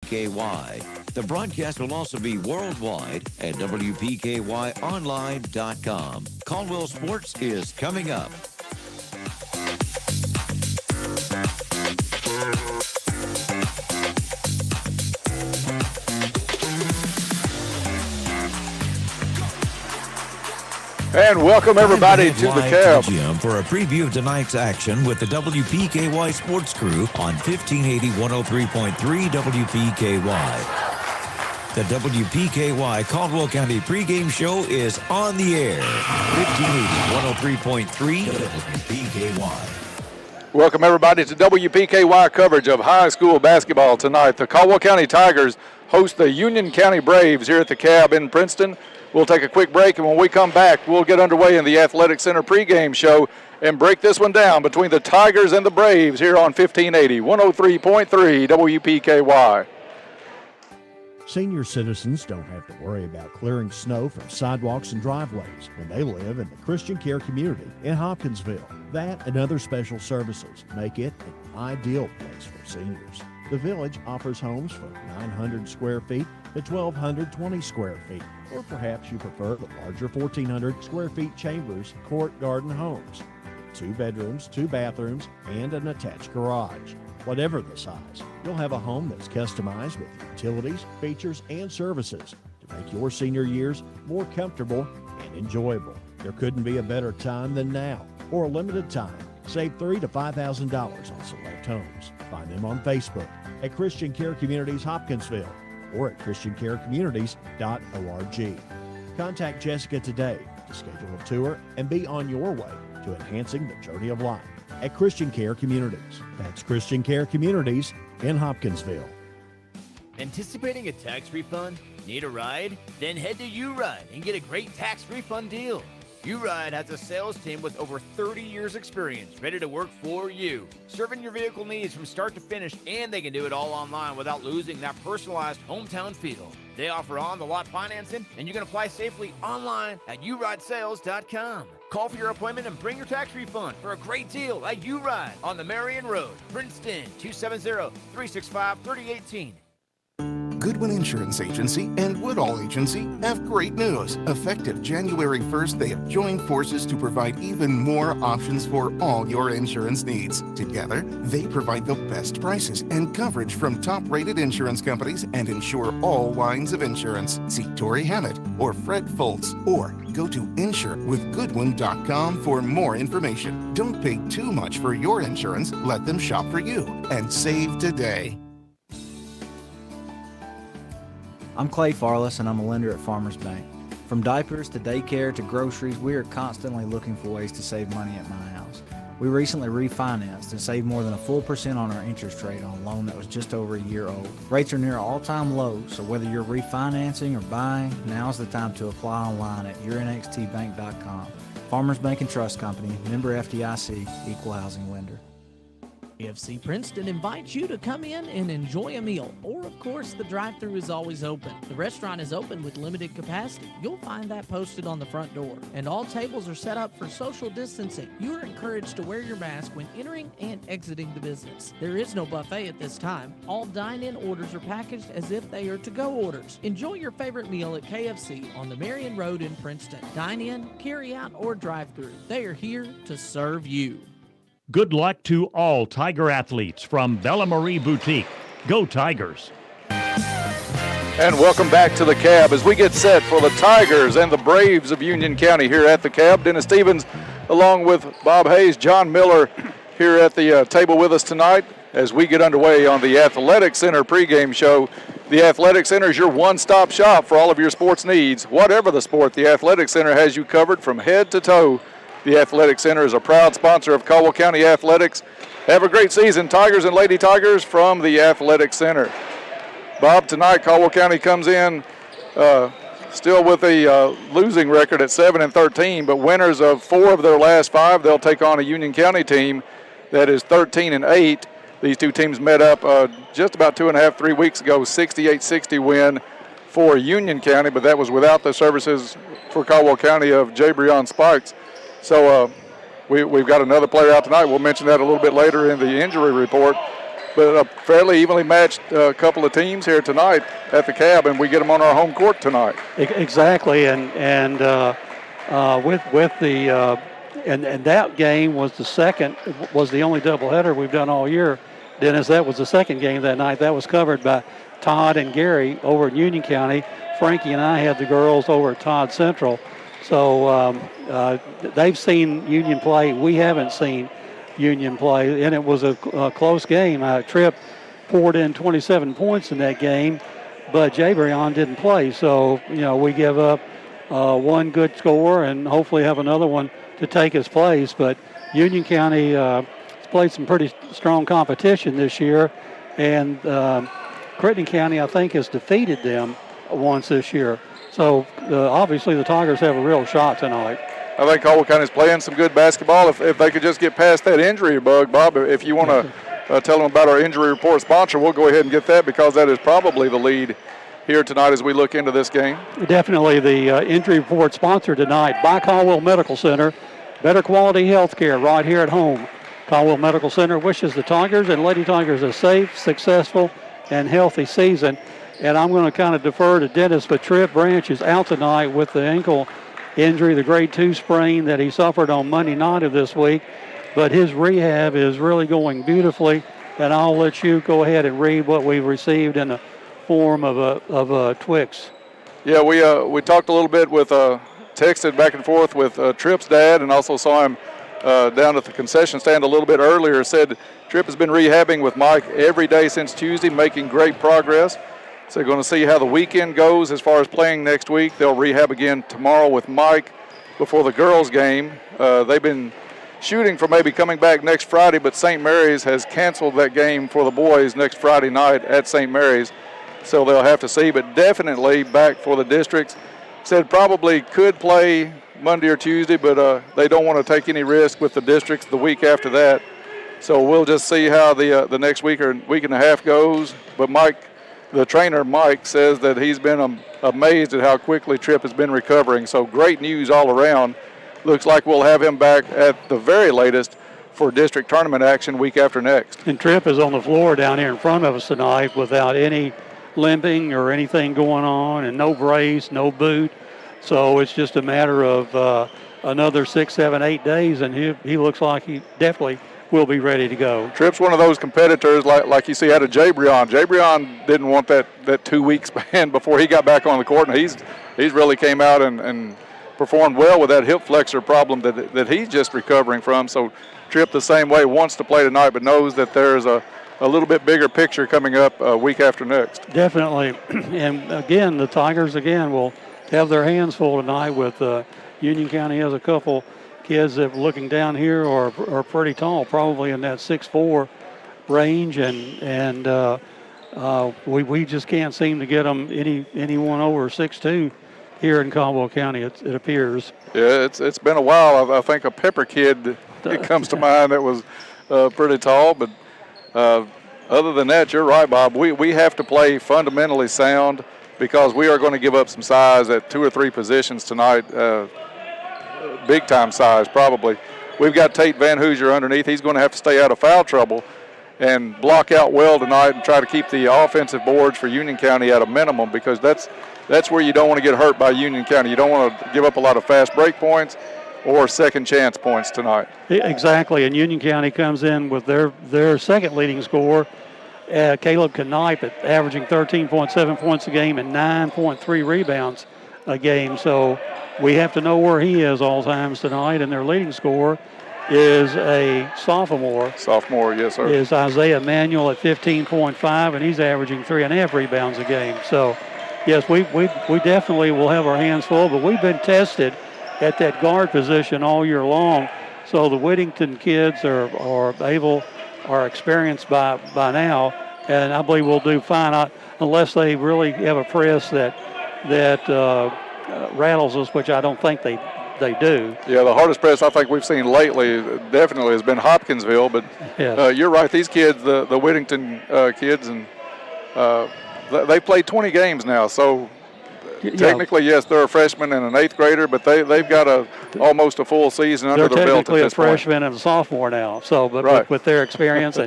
WPKY. The broadcast will also be worldwide at WPKYonline.com. Caldwell Sports is coming up. And welcome everybody to the Cab. For a preview of tonight's action with the WPKY Sports Crew on 1580 103.3 WPKY. The WPKY Caldwell County pregame show is on the air. 1580 103.3 WPKY. Welcome everybody to WPKY coverage of high school basketball tonight. The Caldwell County Tigers host the Union County Braves here at the Cab in Princeton. We'll take a quick break, and when we come back, we'll get underway in the Athletic Center pregame show and break this one down between the Tigers and the Braves here on 1580 103.3 WPKY. Senior citizens don't have to worry about clearing snow from sidewalks and driveways when they live in the Christian Care community in Hopkinsville. That and other special services make it an ideal place for seniors. The village offers homes from 900 square feet to 1,220 square feet, or perhaps you prefer the larger 1,400 square feet chambers court garden homes. 2 bedrooms, 2 bathrooms, and an attached garage. Whatever the size, you'll have a home that's customized with utilities, features, and services to make your senior years more comfortable and enjoyable. There couldn't be a better time than now. For a limited time, save $3,000 to $5,000 on select homes. Find them on Facebook at Christian Care Communities Hopkinsville or at christiancarecommunities.org. Contact Jessica today to schedule a tour and be on your way to enhancing the journey of life at Christian Care Communities. That's Christian Care Communities in Hopkinsville. Anticipating a tax refund? Need a ride? Then head to U-Ride and get a great tax refund deal. U-Ride has a sales team with over 30 years experience ready to work for you, serving your vehicle needs from start to finish, and they can do it all online without losing that personalized hometown feel. They offer on-the-lot financing, and you can apply safely online at uridesales.com. Call for your appointment and bring your tax refund for a great deal at U-Ride on the Marion Road, Princeton, 270-365-3018. Goodwin Insurance Agency and Woodall Agency have great news. Effective January 1st, they have joined forces to provide even more options for all your insurance needs. Together, they provide the best prices and coverage from top-rated insurance companies and insure all lines of insurance. See Tori Hammett or Fred Foltz, or go to insurewithgoodwin.com for more information. Don't pay too much for your insurance. Let them shop for you and save today. I'm Clay Farless, and I'm a lender at Farmers Bank. From diapers to daycare to groceries, we are constantly looking for ways to save money at my house. We recently refinanced and saved more than a full % on our interest rate on a loan that was just over a year old. Rates are near all-time lows, so whether you're refinancing or buying, now's the time to apply online at yournxtbank.com. Farmers Bank and Trust Company, member FDIC, equal housing lender. FC Princeton invites you to come in and enjoy a meal, or of course the drive-thru is always open. The restaurant is open with limited capacity. You'll find that posted on the front door, and all tables are set up for social distancing. You are encouraged to wear your mask when entering and exiting the business. There is no buffet at this time. All dine-in orders are packaged as if they are to-go orders. Enjoy your favorite meal at KFC on the Marion Road in Princeton. Dine in, carry out, or drive-thru. They are here to serve you. Good luck to all Tiger athletes from Bella Marie Boutique. Go Tigers. And welcome back to the Cab as we get set for the Tigers and the Braves of Union County here at the Cab. Dennis Stevens along with Bob Hayes, John Miller here at the table with us tonight as we get underway on the Athletic Center pregame show. The Athletic Center is your one-stop shop for all of your sports needs. Whatever the sport, the Athletic Center has you covered from head to toe. The Athletic Center is a proud sponsor of Caldwell County Athletics. Have a great season, Tigers and Lady Tigers, from the Athletic Center. Bob, tonight Caldwell County comes in still with a losing record at 7-13, but winners of 4 of their last 5. They'll take on a Union County team that is 13-8. These two teams met up just about 3 weeks ago, 68-60 win for Union County, but that was without the services for Caldwell County of Jabrion Sparks. So we've got another player out tonight. We'll mention that a little bit later in the injury report. but a fairly evenly matched couple of teams here tonight at the Cab, and we get them on our home court tonight. Exactly, and with the and that game was the only doubleheader we've done all year. Dennis, that was the second game that night. That was covered by Todd and Gary over at Union County. Frankie and I had the girls over at Todd Central. So they've seen Union play. We haven't seen Union play, and it was a close game. Tripp poured in 27 points in that game, but Jabrion didn't play. So, we give up one good score and hopefully have another one to take his place. But Union County has played some pretty strong competition this year, and Crittenden County, I think, has defeated them once this year. So obviously the Tigers have a real shot tonight. I think Caldwell County's playing some good basketball. If they could just get past that injury bug, Bob, if you want to tell them about our injury report sponsor, we'll go ahead and get that, because that is probably the lead here tonight as we look into this game. Definitely the injury report sponsor tonight by Caldwell Medical Center. Better quality health care right here at home. Caldwell Medical Center wishes the Tigers and Lady Tigers a safe, successful, and healthy season. And I'm going to kind of defer to Dennis, but Tripp Branch is out tonight with the ankle injury, the grade 2 sprain that he suffered on Monday night of this week. But his rehab is really going beautifully, and I'll let you go ahead and read what we've received in the form of a Twix. Yeah, we talked a little bit with texted back and forth with Tripp's dad, and also saw him down at the concession stand a little bit earlier. Said Tripp has been rehabbing with Mike every day since Tuesday, making great progress. So they're going to see how the weekend goes as far as playing next week. They'll rehab again tomorrow with Mike before the girls' game. They've been shooting for maybe coming back next Friday, but St. Mary's has canceled that game for the boys next Friday night at St. Mary's. So they'll have to see, but definitely back for the districts. Said probably could play Monday or Tuesday, but they don't want to take any risk with the districts the week after that. So we'll just see how the next week or week and a half goes. But Mike, the trainer, Mike, says that he's been amazed at how quickly Tripp has been recovering. So great news all around. Looks like we'll have him back at the very latest for district tournament action week after next. And Tripp is on the floor down here in front of us tonight without any limping or anything going on, and no brace, no boot. So it's just a matter of another 6, 7, 8 days, and he looks like he definitely will be ready to go. Tripp's one of those competitors like you see out of Jabrion. Jabrion didn't want that 2-week span before he got back on the court, and he's really came out and performed well with that hip flexor problem that he's just recovering from. So Tripp the same way, wants to play tonight, but knows that there's a little bit bigger picture coming up week after next. Definitely. And again, the Tigers will have their hands full tonight with Union County has a couple kids that looking down here are pretty tall, probably in that 6'4" range, and we just can't seem to get them anyone over 6'2" here in Caldwell County. It appears. Yeah, it's been a while. I think a Pepper kid it comes to mind that was pretty tall, but other than that, you're right, Bob. We have to play fundamentally sound, because we are going to give up some size at 2 or 3 positions tonight. Big time size, probably. We've got Tate Van Hoosier underneath. He's going to have to stay out of foul trouble and block out well tonight and try to keep the offensive boards for Union County at a minimum, because that's where you don't want to get hurt by Union County. You don't want to give up a lot of fast break points or second chance points tonight. Exactly, and Union County comes in with their second leading scorer, Caleb Knipe, averaging 13.7 points a game and 9.3 rebounds a game. So we have to know where he is all times tonight, and their leading scorer is a sophomore. Sophomore, yes, sir. Is Isaiah Manuel at 15.5, and he's averaging 3.5 rebounds a game. So, yes, we definitely will have our hands full, but we've been tested at that guard position all year long. So the Whittington kids are experienced by now, and I believe we'll do fine unless they really have a press that rattles us, which I don't think they do. Yeah, the hardest press I think we've seen lately definitely has been Hopkinsville, but yes. You're right. These kids, the Whittington kids, and they played 20 games now, so technically, yes, they're a freshman and an 8th grader, but they've got almost a full season under their belt at this point. They're technically a freshman and a sophomore now. So, but right. with their experience,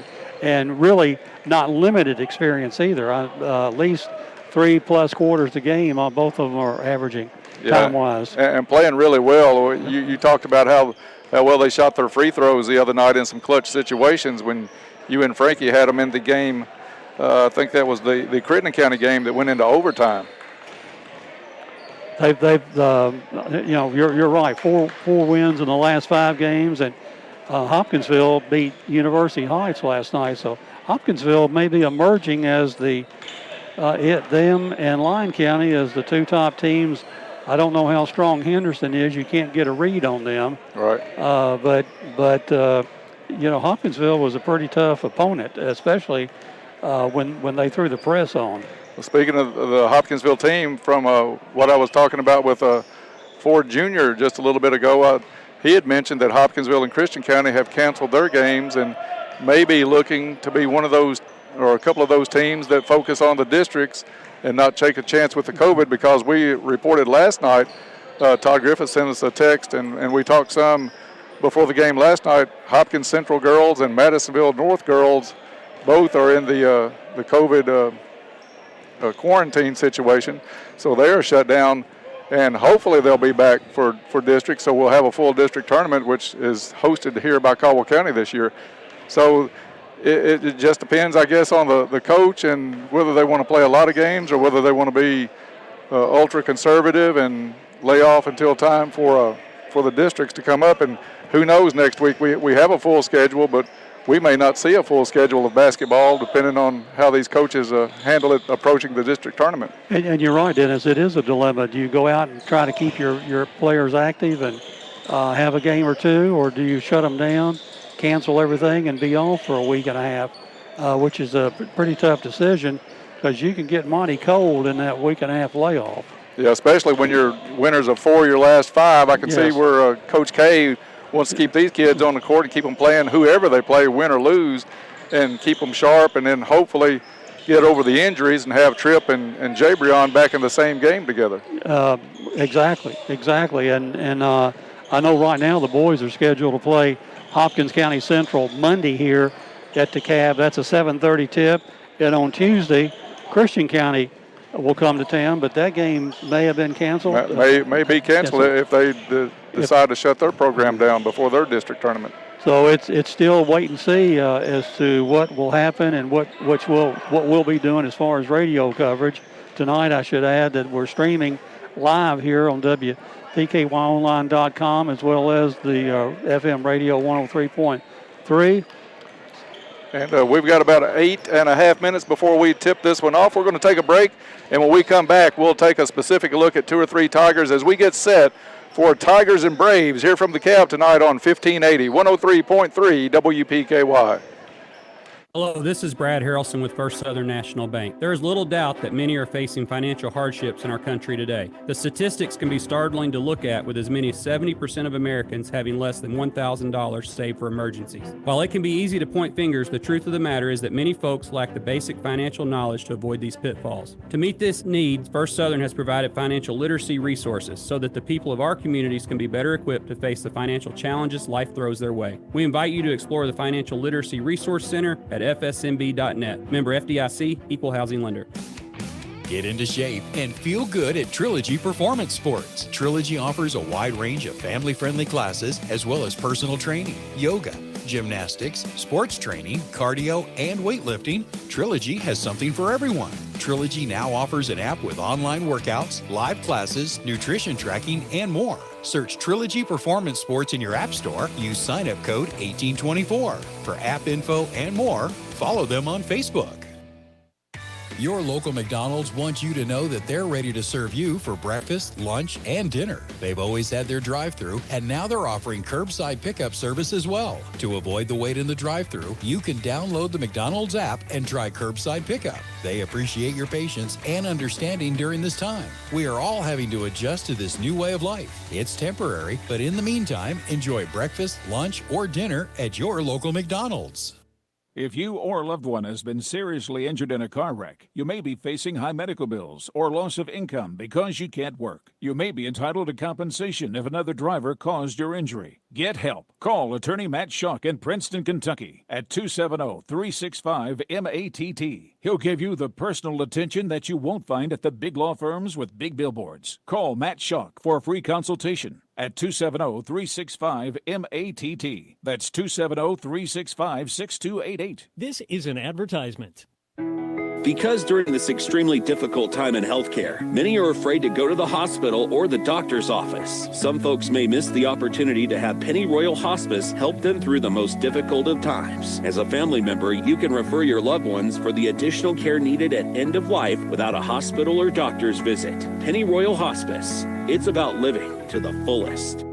and really not limited experience either. At least 3+ quarters a game on both of them are averaging time-wise. And playing really well. You talked about how well they shot their free throws the other night in some clutch situations when you and Frankie had them in the game. I think that was the Crittenden County game that went into overtime. They've you're right. Four wins in the last 5 games, and Hopkinsville beat University Heights last night. So Hopkinsville may be emerging as them and Lyon County as the 2 top teams. I don't know how strong Henderson is. You can't get a read on them. Right. But Hopkinsville was a pretty tough opponent, especially when they threw the press on. Well, speaking of the Hopkinsville team, from what I was talking about with Ford Jr. just a little bit ago, he had mentioned that Hopkinsville and Christian County have canceled their games and may be looking to be one of those or a couple of those teams that focus on the districts and not take a chance with the COVID, because we reported last night, Todd Griffith sent us a text, and we talked some before the game last night. Hopkins Central girls and Madisonville North girls both are in the COVID quarantine situation, so they are shut down, and hopefully they'll be back for districts, so we'll have a full district tournament, which is hosted here by Caldwell County this year. So it just depends, I guess, on the coach and whether they want to play a lot of games or whether they want to be ultra conservative and lay off until time for the districts to come up. And who knows, next week we have a full schedule, but we may not see a full schedule of basketball depending on how these coaches handle it approaching the district tournament. And you're right, Dennis, it is a dilemma. Do you go out and try to keep your players active and have a game or two, or do you shut them down, cancel everything, and be off for a week and a half, which is a pretty tough decision because you can get mighty cold in that week and a half layoff. Yeah, especially when you're winners of 4 of your last 5. I can see where Coach K wants to keep these kids on the court and keep them playing whoever they play, win or lose, and keep them sharp, and then hopefully get over the injuries and have Tripp and Jabrion back in the same game together. Exactly. And I know right now the boys are scheduled to play Hopkins County Central Monday here at the Cab. That's a 7:30 tip. And on Tuesday, Christian County will come to town, but that game may have been canceled. May be canceled if they decide to shut their program down before their district tournament. So it's still wait and see as to what will happen and what we'll be doing as far as radio coverage. Tonight, I should add that we're streaming live here on WPKYonline.com as well as the FM radio 103.3. And we've got about 8.5 minutes before we tip this one off. We're going to take a break, and when we come back, we'll take a specific look at 2 or 3 Tigers as we get set for Tigers and Braves here from the Cab tonight on 1580, 103.3 WPKY. Hello, this is Brad Harrelson with First Southern National Bank. There is little doubt that many are facing financial hardships in our country today. The statistics can be startling to look at, with as many as 70% of Americans having less than $1,000 saved for emergencies. While it can be easy to point fingers, the truth of the matter is that many folks lack the basic financial knowledge to avoid these pitfalls. To meet this need, First Southern has provided financial literacy resources so that the people of our communities can be better equipped to face the financial challenges life throws their way. We invite you to explore the Financial Literacy Resource Center at fsmb.net. Member FDIC, Equal Housing Lender. Get into shape and feel good at Trilogy Performance Sports. Trilogy offers a wide range of family-friendly classes as well as personal training, yoga, gymnastics, sports training, cardio, and weightlifting. Trilogy has something for everyone. Trilogy now offers an app with online workouts, live classes, nutrition tracking, and more. Search Trilogy Performance Sports in your app store. Use sign-up code 1824. For app info and more, follow them on Facebook. Your local McDonald's wants you to know that they're ready to serve you for breakfast, lunch, and dinner. They've always had their drive-thru, and now they're offering curbside pickup service as well. To avoid the wait in the drive-thru, you can download the McDonald's app and try curbside pickup. They appreciate your patience and understanding during this time. We are all having to adjust to this new way of life. It's temporary, but in the meantime, enjoy breakfast, lunch, or dinner at your local McDonald's. If you or a loved one has been seriously injured in a car wreck, you may be facing high medical bills or loss of income because you can't work. You may be entitled to compensation if another driver caused your injury. Get help. Call attorney Matt Schock in Princeton, Kentucky at 270-365-MATT. He'll give you the personal attention that you won't find at the big law firms with big billboards. Call Matt Schock for a free consultation at 270-365-MATT. That's 270-365-6288. This is an advertisement. Because during this extremely difficult time in healthcare, many are afraid to go to the hospital or the doctor's office. Some folks may miss the opportunity to have Pennyroyal Hospice help them through the most difficult of times. As a family member, you can refer your loved ones for the additional care needed at end of life without a hospital or doctor's visit. Pennyroyal Hospice. It's about living to the fullest.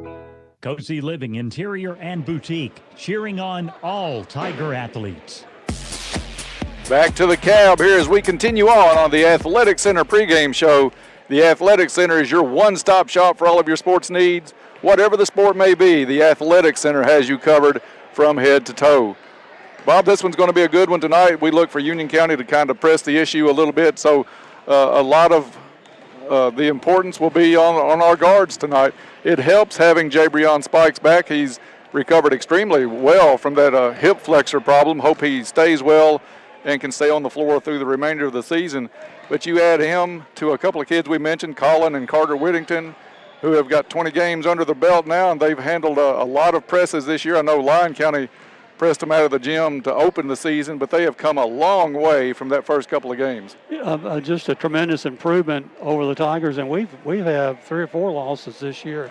Cozy Living Interior and Boutique, cheering on all Tiger athletes. Back to the cab here as we continue on the Athletic Center pregame show. The Athletic Center is your one-stop shop for all of your sports needs. Whatever the sport may be, the Athletic Center has you covered from head to toe. Bob, this one's going to be a good one tonight. We look for Union County to kind of press the issue a little bit, so a lot of the importance will be on our guards tonight. It helps having Jabrion Spikes back. He's recovered extremely well from that hip flexor problem. Hope he stays well and can stay on the floor through the remainder of the season. But you add him to a couple of kids we mentioned, Colin and Carter Whittington, who have got 20 games under their belt now, and they've handled a lot of presses this year. I know Lyon County pressed them out of the gym to open the season, but they have come a long way from that first couple of games. Just a tremendous improvement over the Tigers, and we've had 3 or 4 losses this year.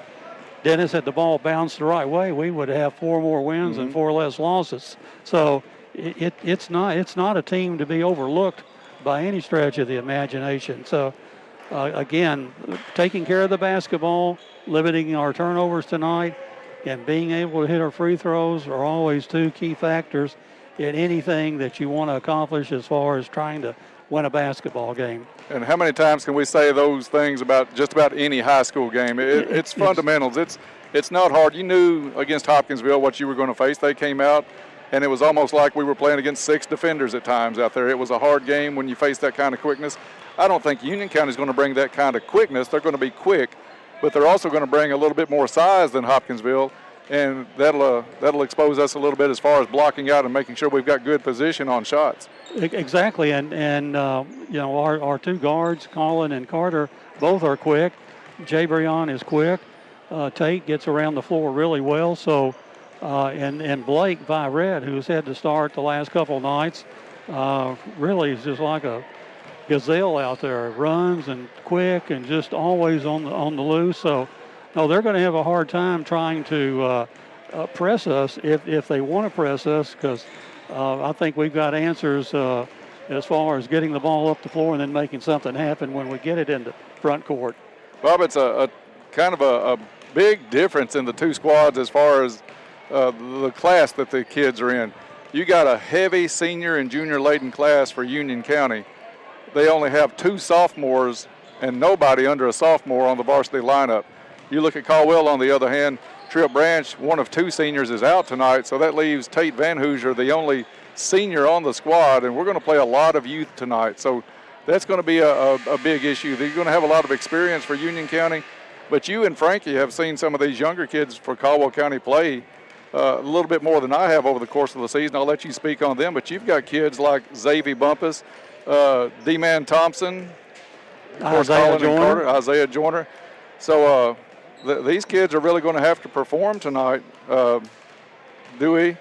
Dennis, had the ball bounced the right way, we would have 4 more wins and 4 less losses. So it's not a team to be overlooked by any stretch of the imagination. So again, taking care of the basketball, limiting our turnovers tonight, and being able to hit our free throws are always 2 key factors in anything that you want to accomplish as far as trying to win a basketball game. And how many times can we say those things about just about any high school game? It's fundamentals. It's not hard. You knew against Hopkinsville what you were going to face. They came out, and it was almost like we were playing against 6 defenders at times out there. It was a hard game when you face that kind of quickness. I don't think Union County is going to bring that kind of quickness. They're going to be quick, but they're also going to bring a little bit more size than Hopkinsville, and that'll expose us a little bit as far as blocking out and making sure we've got good position on shots. Exactly, and you know, our 2 guards, Colin and Carter, both are quick. Jabrion is quick. Tate gets around the floor really well. So, and Blake Virette, who's had to start the last couple of nights, really is just like a gazelle out there. Runs and quick and just always on the loose. So, no, they're going to have a hard time trying to press us if they want to press us, because I think we've got answers as far as getting the ball up the floor and then making something happen when we get it into front court. Bob, it's a kind of a big difference in the 2 squads as far as the class that the kids are in. You got a heavy senior and junior laden class for Union County. They only have 2 sophomores and nobody under a sophomore on the varsity lineup. You look at Caldwell, on the other hand, Tripp Branch, one of 2 seniors, is out tonight, so that leaves Tate Van Hoosier, the only senior on the squad, and we're going to play a lot of youth tonight. So that's going to be a big issue. They're going to have a lot of experience for Union County, but you and Frankie have seen some of these younger kids for Caldwell County play a little bit more than I have over the course of the season. I'll let you speak on them, but you've got kids like Xavier Bumpus, D-Man Thompson, of course, Colin and Carter, Isaiah Joyner. So these kids are really going to have to perform tonight. Dewey,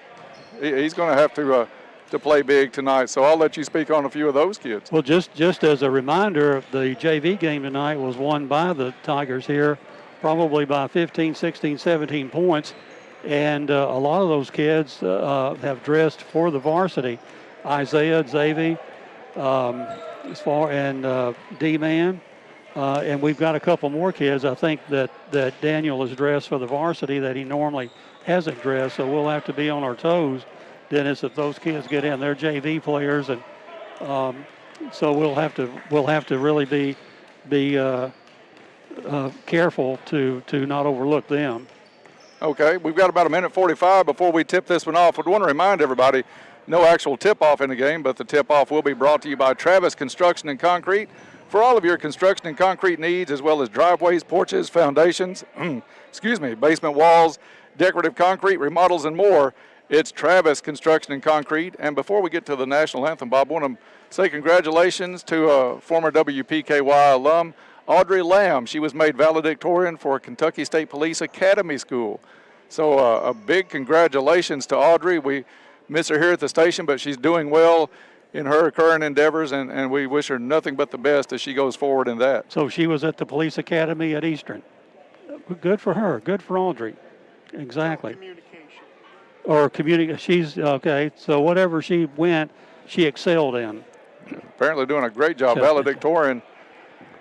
he's going to have to play big tonight. So I'll let you speak on a few of those kids. Well, just as a reminder, the JV game tonight was won by the Tigers here, probably by 15, 16, 17 points. And a lot of those kids have dressed for the varsity. Isaiah, Xavier, and D-Man. And we've got a couple more kids, I think, that Daniel has dressed for the varsity that he normally hasn't dressed. So we'll have to be on our toes, Dennis, if those kids get in. They're JV players, and so we'll have to really be careful to not overlook them. Okay, we've got about 1:45 before we tip this one off. I want to remind everybody no actual tip-off in the game, but the tip-off will be brought to you by Travis Construction and Concrete. For all of your construction and concrete needs, as well as driveways, porches, foundations, basement walls, decorative concrete, remodels, and more, it's Travis Construction and Concrete. And before we get to the national anthem, Bob, I want to say congratulations to a former WPKY alum, Audrey Lamb. She was made valedictorian for Kentucky State Police Academy School. So a big congratulations to Audrey. We miss her here at the station, but she's doing well in her current endeavors, and we wish her nothing but the best as she goes forward in that. So she was at the police academy at Eastern. Good for her. Good for Audrey. Exactly. She's okay. So whatever she went, she excelled in. Apparently doing a great job. Valedictorian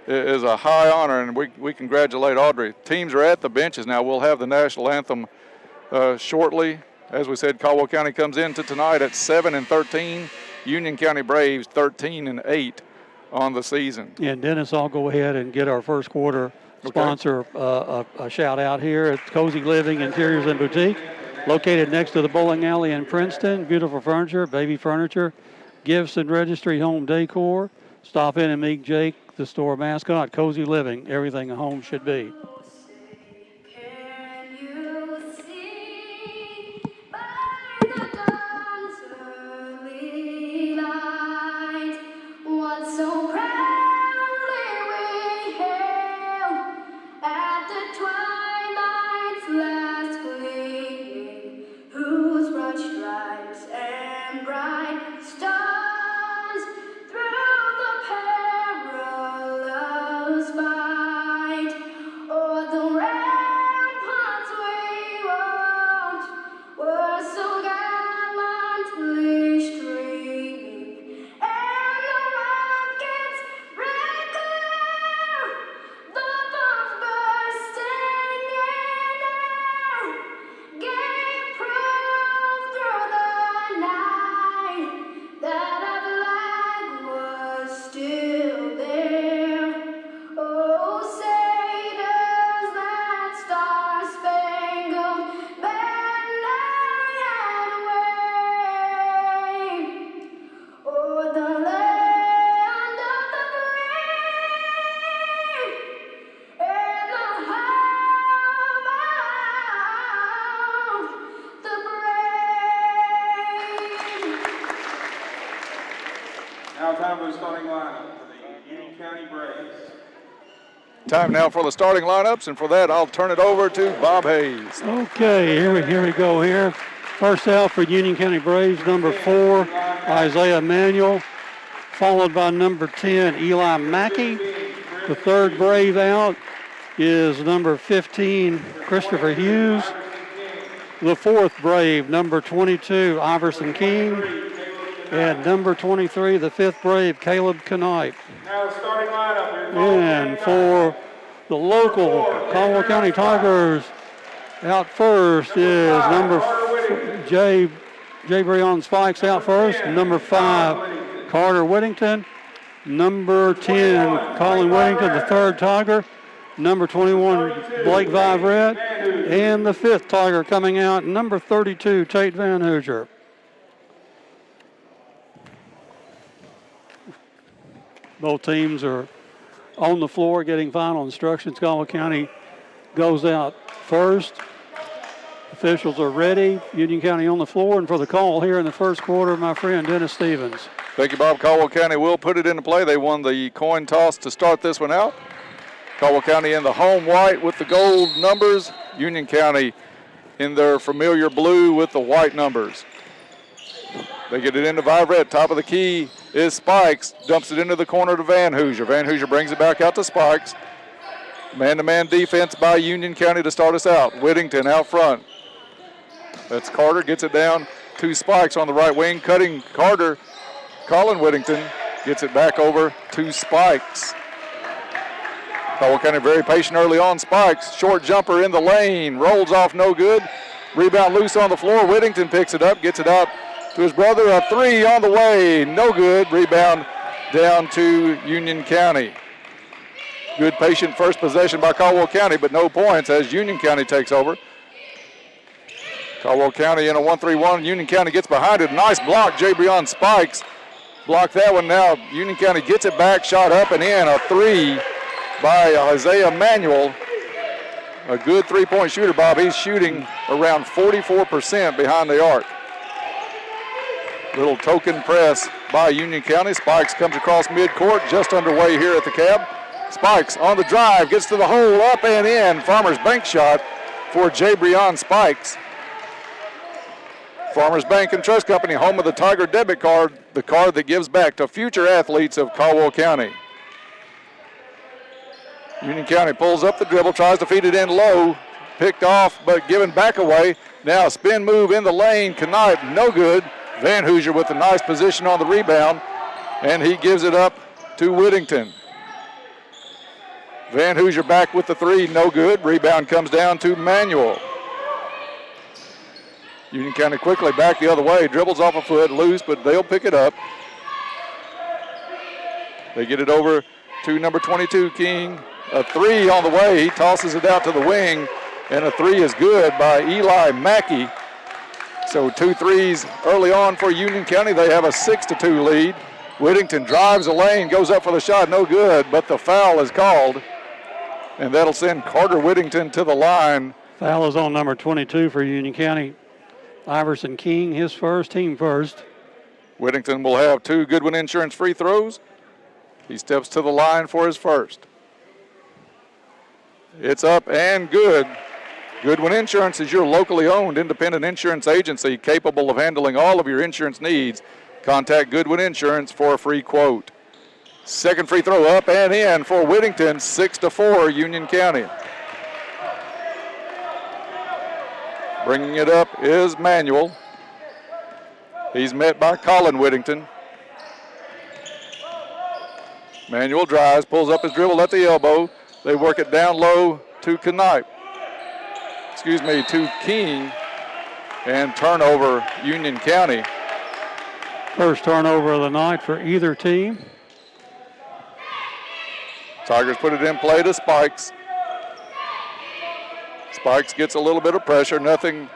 is a high honor, and we congratulate Audrey. Teams are at the benches now. We'll have the national anthem shortly. As we said, Caldwell County comes into tonight at 7-13. Union County Braves 13-8 on the season. And Dennis, I'll go ahead and get our first quarter sponsor a shout out here at Cozy Living Interiors and Boutique, located next to the bowling alley in Princeton. Beautiful furniture, baby furniture, gifts and registry, home decor. Stop in and meet Jake, the store mascot. Cozy Living, everything a home should be. Time now for the starting lineups, and for that, I'll turn it over to Bob Hayes. Okay, here we go here. First out for Union County Braves, number 4, Isaiah Manuel, followed by number 10, Eli Mackey. The third Brave out is number 15, Christopher Hughes. The fourth Brave, number 22, Iverson King. And number 23, the fifth Brave, Caleb Knight. Now starting lineup. And for the local Caldwell County Tigers, out first is number Jay Breon Spikes out first. Number 5, Carter Whittington. Number 10, Colin Whittington, the third Tiger. Number 21, Blake Vivrette. And the fifth Tiger coming out, number 32, Tate Van Hoosier. Both teams are on the floor getting final instructions. Caldwell County goes out first. Officials are ready. Union County on the floor. And for the call here in the first quarter, my friend Dennis Stevens. Thank you, Bob. Caldwell County will put it into play. They won the coin toss to start this one out. Caldwell County in the home white with the gold numbers. Union County in their familiar blue with the white numbers. They get it into Vivrette. Top of the key is Spikes. Dumps it into the corner to Van Hoosier. Van Hoosier brings it back out to Spikes. Man-to-man defense by Union County to start us out. Whittington out front. That's Carter. Gets it down to Spikes on the right wing. Cutting Carter. Colin Whittington gets it back over to Spikes. Caldwell County very patient early on. Spikes. Short jumper in the lane. Rolls off no good. Rebound loose on the floor. Whittington picks it up. Gets it out to his brother. A three on the way. No good. Rebound down to Union County. Good patient first possession by Caldwell County, but no points as Union County takes over. Caldwell County in a 1-3-1. Union County gets behind it. Nice block. Jabrion Spikes blocked that one. Now Union County gets it back. Shot up and in. A three by Isaiah Manuel. A good three-point shooter, Bob. He's shooting around 44% behind the arc. Little token press by Union County. Spikes comes across midcourt, just underway here at the Cab. Spikes on the drive, gets to the hole, up and in. Farmers Bank shot for Jabrion Spikes. Farmers Bank and Trust Company, home of the Tiger debit card, the card that gives back to future athletes of Caldwell County. Union County pulls up the dribble, tries to feed it in low, picked off but given back away. Now a spin move in the lane, Knipe, no good. Van Hoosier with a nice position on the rebound, and he gives it up to Whittington. Van Hoosier back with the three, no good. Rebound comes down to Manuel. Union County quickly back the other way, dribbles off a foot, loose, but they'll pick it up. They get it over to number 22, King. A three on the way, he tosses it out to the wing, and a three is good by Eli Mackey. So 2 threes early on for Union County. They have a 6-2 lead. Whittington drives the lane, goes up for the shot, no good, but the foul is called. And that'll send Carter Whittington to the line. Foul is on number 22 for Union County. Iverson King, his first, team first. Whittington will have 2 Goodwin Insurance free throws. He steps to the line for his first. It's up and good. Goodwin Insurance is your locally owned independent insurance agency capable of handling all of your insurance needs. Contact Goodwin Insurance for a free quote. Second free throw up and in for Whittington, 6-4 Union County. Bringing it up is Manuel. He's met by Colin Whittington. Manuel drives, pulls up his dribble at the elbow. They work it down low to to King, and turnover Union County. First turnover of the night for either team. Tigers put it in play to Spikes. Spikes gets a little bit of pressure, nothing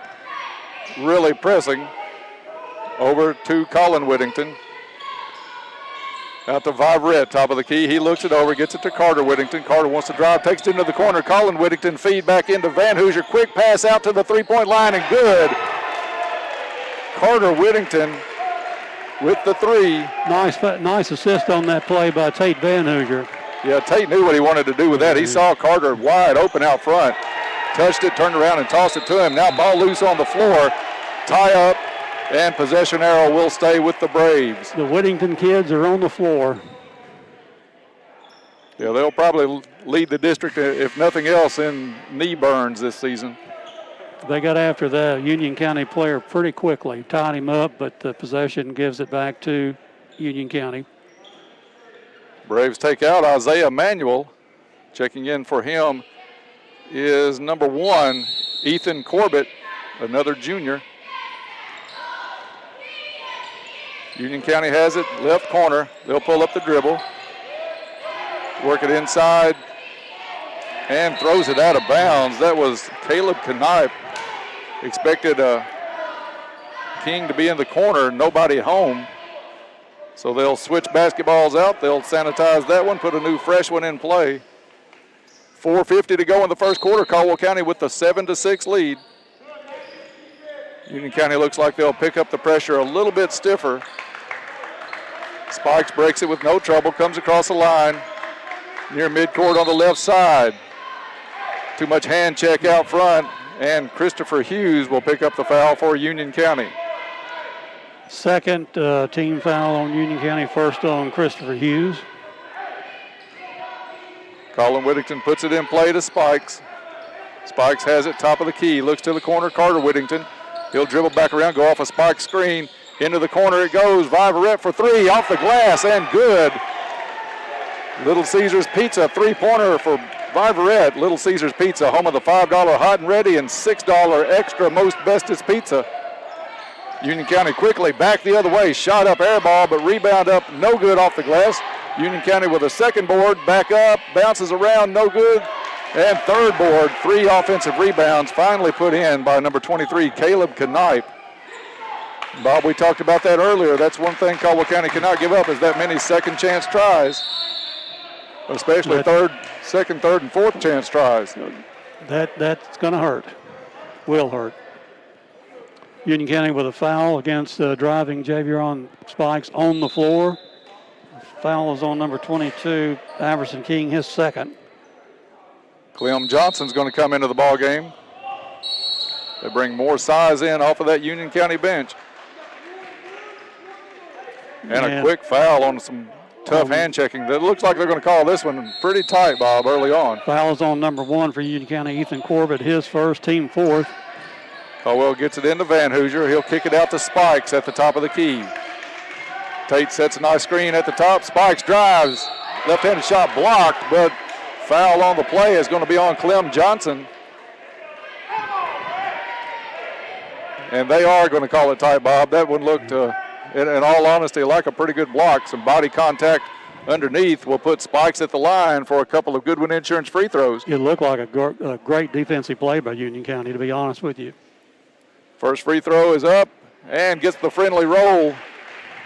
really pressing. Over to Colin Whittington. Out to Viverette, top of the key. He looks it over, gets it to Carter Whittington. Carter wants to drive, takes it into the corner. Colin Whittington feed back into Van Hoosier. Quick pass out to the three-point line and good. Carter Whittington with the three. Nice assist on that play by Tate Van Hoosier. Yeah, Tate knew what he wanted to do with that. He saw Carter wide open out front. Touched it, turned around and tossed it to him. Now ball loose on the floor. Tie up. And possession arrow will stay with the Braves. The Whittington kids are on the floor. Yeah, they'll probably lead the district, if nothing else, in knee burns this season. They got after the Union County player pretty quickly, tied him up, but the possession gives it back to Union County. Braves take out Isaiah Manuel. Checking in for him is number 1, Ethan Corbett, another junior. Union County has it, left corner. They'll pull up the dribble. Work it inside and throws it out of bounds. That was Caleb Knipe. Expected King to be in the corner, nobody home. So they'll switch basketballs out. They'll sanitize that one, put a new fresh one in play. 4:50 to go in the first quarter. Caldwell County with the 7-6 lead. Union County looks like they'll pick up the pressure a little bit stiffer. Spikes breaks it with no trouble, comes across the line near midcourt on the left side. Too much hand check out front, and Christopher Hughes will pick up the foul for Union County. Second team foul on Union County, first on Christopher Hughes. Colin Whittington puts it in play to Spikes. Spikes has it top of the key, looks to the corner, Carter Whittington. He'll dribble back around, go off a Spike screen. Into the corner it goes. Viverette for three, off the glass, and good. Little Caesars Pizza, three-pointer for Viverette. Little Caesars Pizza, home of the $5 hot and ready and $6 extra most bestest pizza. Union County quickly back the other way. Shot up, air ball, but rebound up, no good off the glass. Union County with a second board, back up, bounces around, no good. And third board, 3 offensive rebounds finally put in by number 23, Caleb Knipe. Bob, we talked about that earlier. That's one thing Caldwell County cannot give up is that many second chance tries, especially second, third, and fourth chance tries. That's going to hurt. Will hurt. Union County with a foul against driving Javion Spikes on the floor. Foul is on number 22, Iverson King, his second. Clem Johnson's going to come into the ball game. They bring more size in off of that Union County bench. And a quick foul on some tough hand checking. It looks like they're going to call this one pretty tight, Bob, early on. Foul is on number 1 for Union County, Ethan Corbett, his first, team fourth. Caldwell gets it into Van Hoosier. He'll kick it out to Spikes at the top of the key. Tate sets a nice screen at the top. Spikes drives. Left-handed shot blocked, but foul on the play is going to be on Clem Johnson. And they are going to call it tight, Bob. That one looked, in all honesty, like a pretty good block. Some body contact underneath will put Spikes at the line for a couple of Goodwin Insurance free throws. It looked like a great defensive play by Union County, to be honest with you. First free throw is up and gets the friendly roll.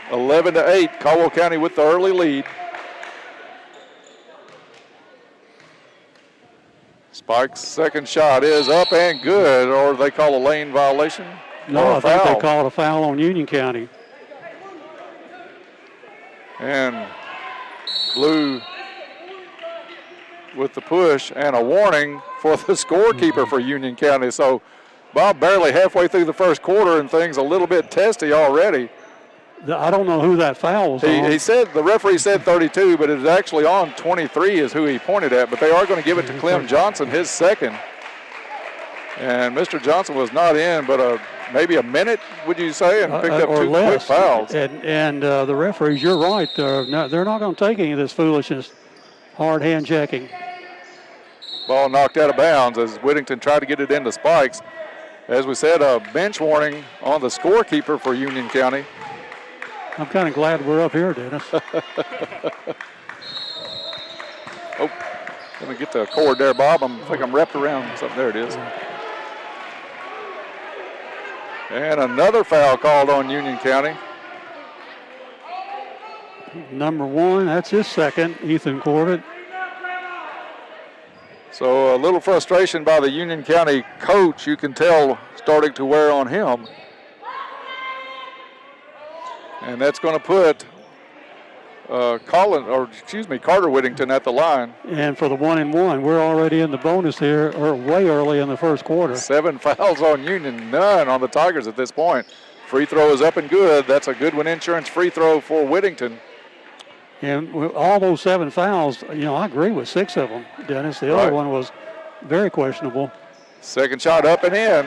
11-8, Caldwell County with the early lead. Spike's second shot is up and good, or they call a lane violation? No, I think they called a foul on Union County. And Blue with the push and a warning for the scorekeeper for Union County. So Bob, barely halfway through the first quarter and things a little bit testy already. I don't know who that foul was on. He said, the referee said 32, but it's actually on 23 is who he pointed at. But they are going to give it to Clem Johnson, his second. And Mr. Johnson was not in, but maybe a minute, would you say, and picked up two quick fouls. And the referees, you're right, they're not going to take any of this foolishness, hard hand checking. Ball knocked out of bounds as Whittington tried to get it into Spikes. As we said, a bench warning on the scorekeeper for Union County. I'm kind of glad we're up here, Dennis. Oh, let me get the cord there, Bob. I think I'm wrapped around something. There it is. And another foul called on Union County. Number 1, that's his second, Ethan Corbett. So a little frustration by the Union County coach, you can tell, starting to wear on him. And that's going to put Carter Whittington at the line. And for the 1-and-1, we're already in the bonus here, or way early in the first quarter. 7 fouls on Union, none on the Tigers at this point. Free throw is up and good. That's a Goodwin Insurance free throw for Whittington. And all those 7 fouls, I agree with 6 of them, Dennis. The other one was very questionable. Second shot up and in.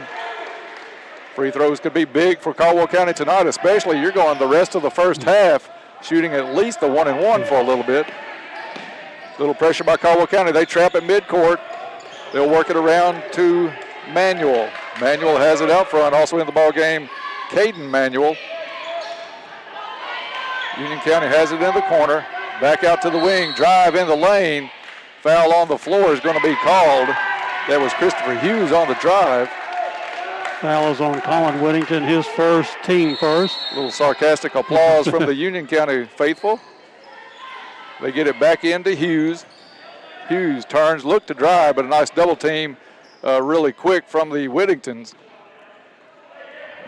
Free throws could be big for Caldwell County tonight, especially you're going the rest of the first half, shooting at least the 1-and-1 for a little bit. Little pressure by Caldwell County. They trap at midcourt. They'll work it around to Manuel. Manuel has it out front. Also in the ball game, Caden Manuel. Union County has it in the corner. Back out to the wing. Drive in the lane. Foul on the floor is going to be called. That was Christopher Hughes on the drive. Foul is on Colin Whittington, his first, team first. A little sarcastic applause from the Union County faithful. They get it back into Hughes. Hughes turns, look to drive, but a nice double team really quick from the Whittingtons.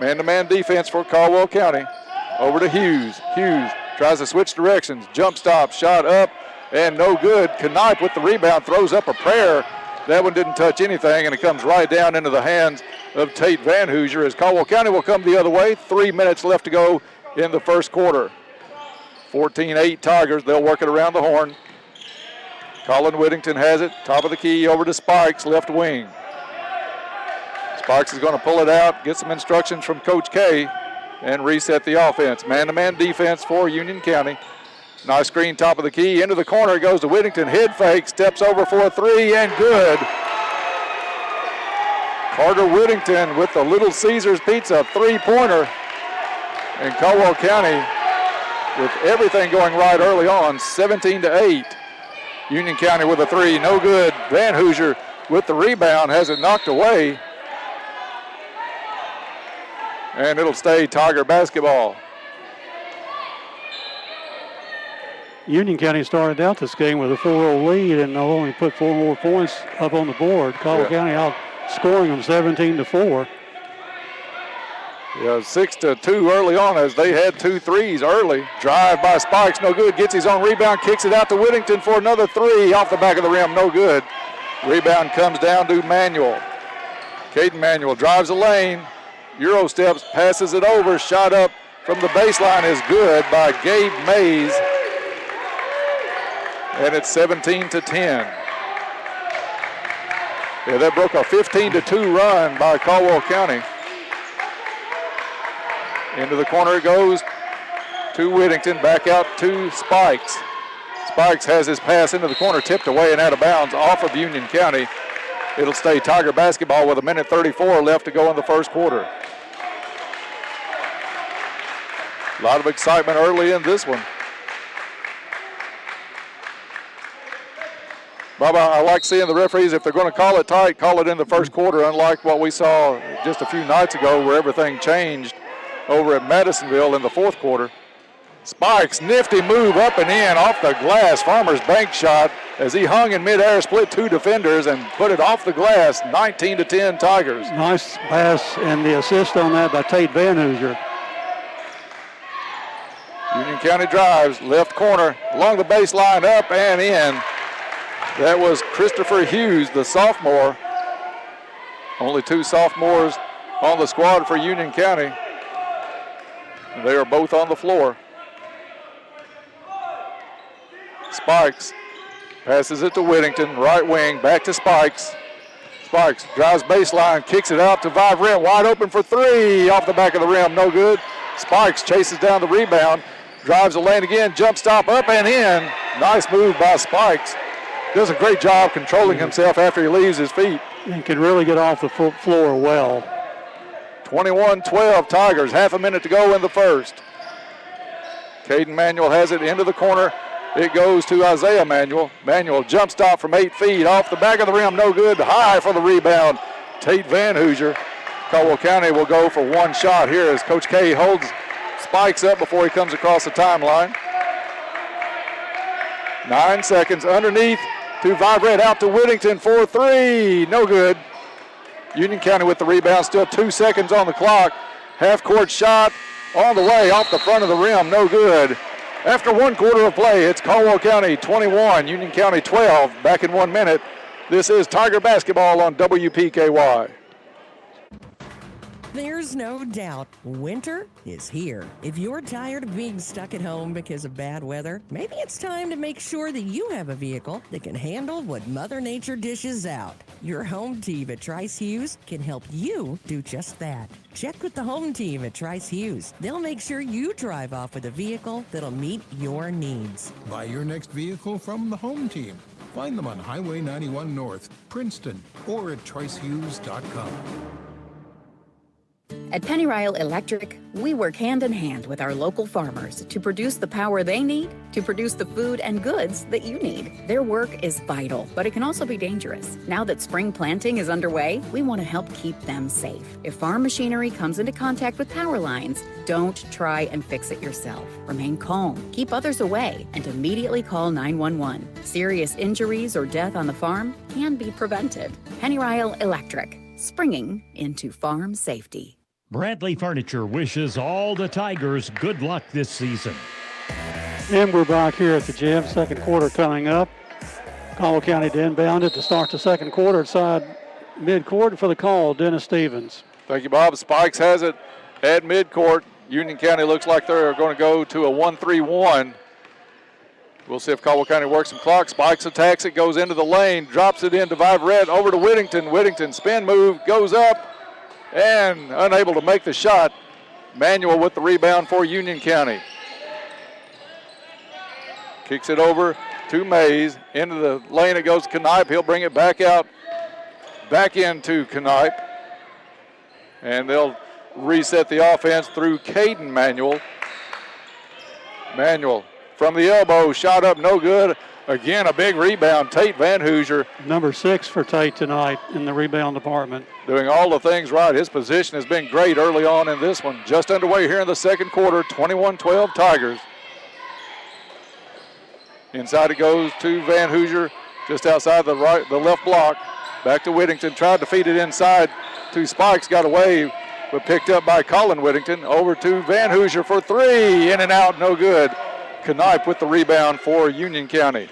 Man-to-man defense for Caldwell County. Over to Hughes. Hughes tries to switch directions. Jump stop, shot up, and no good. Knipe with the rebound, throws up a prayer. That one didn't touch anything, and it comes right down into the hands of Tate Van Hoosier as Caldwell County will come the other way. 3 minutes left to go in the first quarter. 14-8 Tigers. They'll work it around the horn. Colin Whittington has it. Top of the key over to Spikes, left wing. Spikes is going to pull it out, get some instructions from Coach K, and reset the offense. Man-to-man defense for Union County. Nice screen, top of the key, into the corner. It goes to Whittington. Head fake, steps over for a 3, and good. Carter Whittington with the Little Caesars Pizza 3-pointer. And Caldwell County with everything going right early on, 17-8. Union County with a three, no good. Van Hoosier with the rebound, has it knocked away. And it'll stay Tiger basketball. Union County started out this game with a 4-0 lead, and they'll only put 4 more points up on the board. Caldwell County outscoring them 17-4. Yeah, 6-2 early on as they had 2 threes early. Drive by Spikes, no good. Gets his own rebound, kicks it out to Whittington for another three off the back of the rim, no good. Rebound comes down to Manuel. Caden Manuel drives the lane. Euro steps, passes it over. Shot up from the baseline is good by Gabe Mays. And it's 17-10. Yeah, that broke a 15-2 run by Caldwell County. Into the corner it goes to Whittington, back out to Spikes. Spikes has his pass into the corner, tipped away and out of bounds off of Union County. It'll stay Tiger basketball with 1:34 left to go in the first quarter. A lot of excitement early in this one. Bob, I like seeing the referees, if they're going to call it tight, call it in the first quarter, unlike what we saw just a few nights ago where everything changed over at Madisonville in the fourth quarter. Spikes, nifty move up and in off the glass. Farmer's bank shot as he hung in midair, split 2 defenders and put it off the glass. 19-10 Tigers. Nice pass and the assist on that by Tate Van Hoosier. Union County drives, left corner, along the baseline, up and in. That was Christopher Hughes, the sophomore. Only 2 sophomores on the squad for Union County. They are both on the floor. Spikes passes it to Whittington, right wing, back to Spikes. Spikes drives baseline, kicks it out to Vibrant, wide open for 3, off the back of the rim, no good. Spikes chases down the rebound, drives the lane again, jump stop, up and in. Nice move by Spikes. Does a great job controlling himself after he leaves his feet. And can really get off the floor well. 21-12 Tigers, half a minute to go in the first. Caden Manuel has it into the corner. It goes to Isaiah Manuel. Manuel jump stop from 8 feet off the back of the rim, no good. High for the rebound, Tate Van Hoosier. Caldwell County will go for 1 shot here as Coach K holds Spikes up before he comes across the timeline. 9 seconds underneath to Vibrant, out to Whittington for 3, no good. Union County with the rebound, still 2 seconds on the clock. Half-court shot on the way, off the front of the rim, no good. After 1 quarter of play, it's Caldwell County 21, Union County 12. Back in 1 minute. This is Tiger basketball on WPKY. There's no doubt winter is here. If you're tired of being stuck at home because of bad weather, maybe it's time to make sure that you have a vehicle that can handle what Mother Nature dishes out. Your home team at Trice Hughes can help you do just that. Check with the home team at Trice Hughes. They'll make sure you drive off with a vehicle that'll meet your needs. Buy your next vehicle from the home team. Find them on Highway 91 North, Princeton, or at tricehughes.com. At Penny Ryle Electric, we work hand in hand with our local farmers to produce the power they need to produce the food and goods that you need. Their work is vital, but it can also be dangerous. Now that spring planting is underway, we want to help keep them safe. If farm machinery comes into contact with power lines, don't try and fix it yourself. Remain calm, keep others away, and immediately call 911. Serious injuries or death on the farm can be prevented. Penny Ryle Electric, springing into farm safety. Bradley Furniture wishes all the Tigers good luck this season. And we're back here at the gym. Second quarter coming up. Caldwell County to inbound it to start the second quarter inside midcourt. For the call, Dennis Stevens. Thank you, Bob. Spikes has it at midcourt. Union County looks like they're going to go to a 1-3-1. We'll see if Caldwell County works some clock. Spikes attacks it, goes into the lane, drops it into Vibrant, over to Whittington. Whittington spin move, goes up, and unable to make the shot. Manuel with the rebound for Union County. Kicks it over to Mays. Into the lane it goes to Knipe. He'll bring it back out, back into Knipe. And they'll reset the offense through Caden Manuel. Manuel from the elbow, shot up, no good. Again, a big rebound. Tate Van Hoosier. Number 6 for Tate tonight in the rebound department. Doing all the things right. His position has been great early on in this one. Just underway here in the second quarter, 21-12 Tigers. Inside it goes to Van Hoosier, just outside the left block. Back to Whittington, tried to feed it inside to Spikes, got away, but picked up by Colin Whittington. Over to Van Hoosier for three, in and out, no good. Knipe with the rebound for Union County.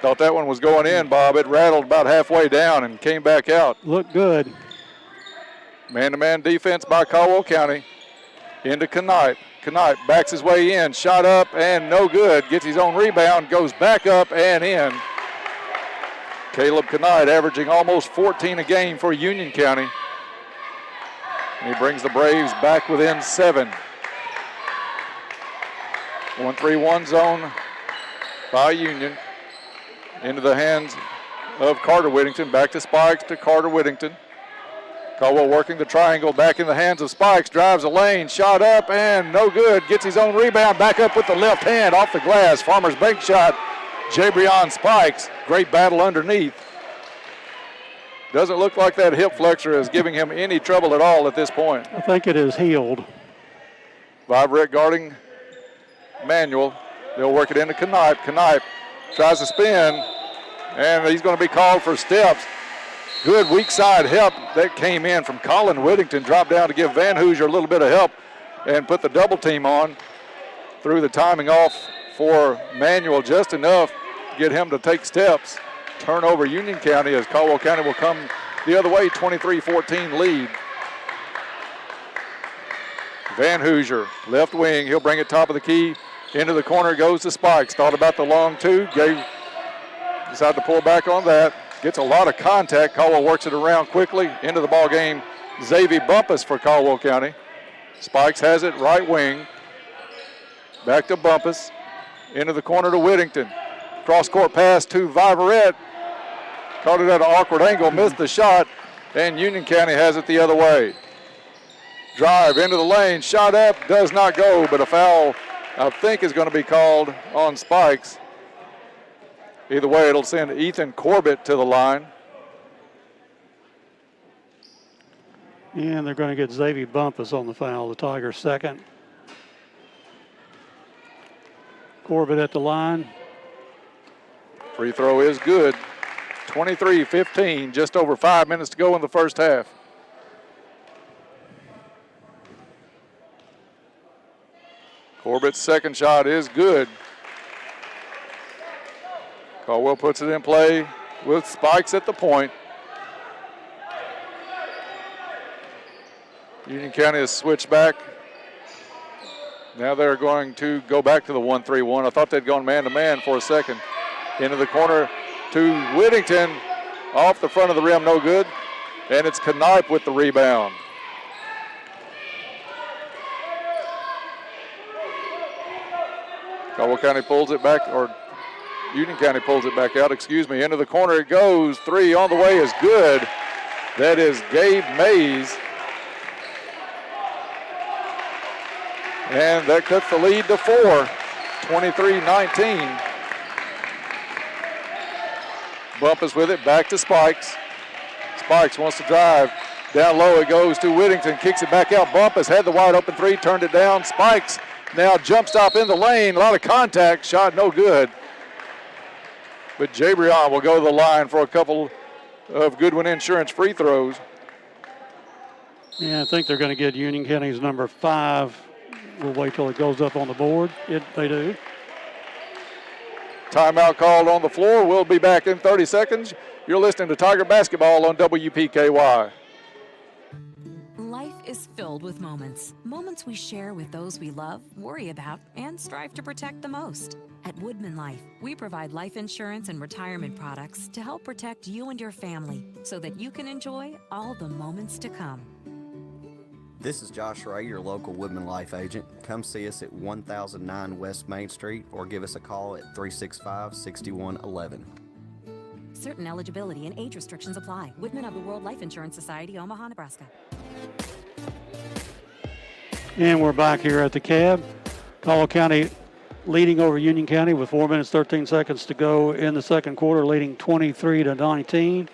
Thought that one was going in, Bob. It rattled about halfway down and came back out. Looked good. Man-to-man defense by Caldwell County. Into Knipe. Knipe backs his way in, shot up and no good. Gets his own rebound, goes back up and in. Caleb Knipe averaging almost 14 a game for Union County. And he brings the Braves back within 7. 1-3-1 zone by Union. Into the hands of Carter Whittington. Back to Spikes to Carter Whittington. Caldwell working the triangle, back in the hands of Spikes. Drives a lane, shot up and no good. Gets his own rebound, back up with the left hand off the glass. Farmer's bank shot. Jabrion Spikes. Great battle underneath. Doesn't look like that hip flexor is giving him any trouble at all at this point. I think it is healed. Vibrett guarding Manuel. They'll work it into Knipe. Knipe tries to spin, and he's going to be called for steps. Good weak side help that came in from Colin Whittington. Dropped down to give Van Hoosier a little bit of help and put the double team on. Threw the timing off for Manuel just enough to get him to take steps. Turnover Union County as Caldwell County will come the other way, 23-14 lead. Van Hoosier, left wing, he'll bring it top of the key. Into the corner goes to Spikes. Thought about the long two, decided to pull back on that. Gets a lot of contact. Caldwell works it around quickly. Into the ball game, Xavier Bumpus for Caldwell County. Spikes has it right wing. Back to Bumpus. Into the corner to Whittington. Cross-court pass to Viverette. Caught it at an awkward angle, missed the shot, and Union County has it the other way. Drive into the lane, shot up, does not go, but a foul, I think, is going to be called on Spikes. Either way, it'll send Ethan Corbett to the line. And they're going to get Xavier Bumpus on the foul, the Tigers' second. Corbett at the line. Free throw is good. 23-15, just over 5 minutes to go in the first half. Corbett's second shot is good. Caldwell puts it in play with Spikes at the point. Union County has switched back. Now they're going to go back to the 1-3-1. I thought they'd gone man-to-man for a second. Into the corner to Whittington. Off the front of the rim, no good. And it's Knipe with the rebound. Caldwell County pulls it back, or Union County pulls it back out, Into the corner it goes. Three on the way is good. That is Gabe Mays. And that cuts the lead to 4, 23-19. Bumpus with it, back to Spikes. Spikes wants to drive. Down low it goes to Whittington, kicks it back out. Bumpus had the wide open three, turned it down. Spikes now jump stop in the lane, a lot of contact, shot no good. But Jabrion will go to the line for a couple of Goodwin Insurance free throws. Yeah, I think they're going to get Union County's number 5. We'll wait till it goes up on the board. They do. Timeout called on the floor. We'll be back in 30 seconds. You're listening to Tiger Basketball on WPKY. Life is filled with moments. Moments we share with those we love, worry about, and strive to protect the most. At Woodman Life, we provide life insurance and retirement products to help protect you and your family so that you can enjoy all the moments to come. This is Josh Ray, your local Woodman Life agent. Come see us at 1009 West Main Street or give us a call at 365-6111. Certain eligibility and age restrictions apply. Woodman of the World Life Insurance Society, Omaha, Nebraska. And we're back here at the cab. Caldwell County leading over Union County with 4 minutes, 13 seconds to go in the second quarter, leading 23-19.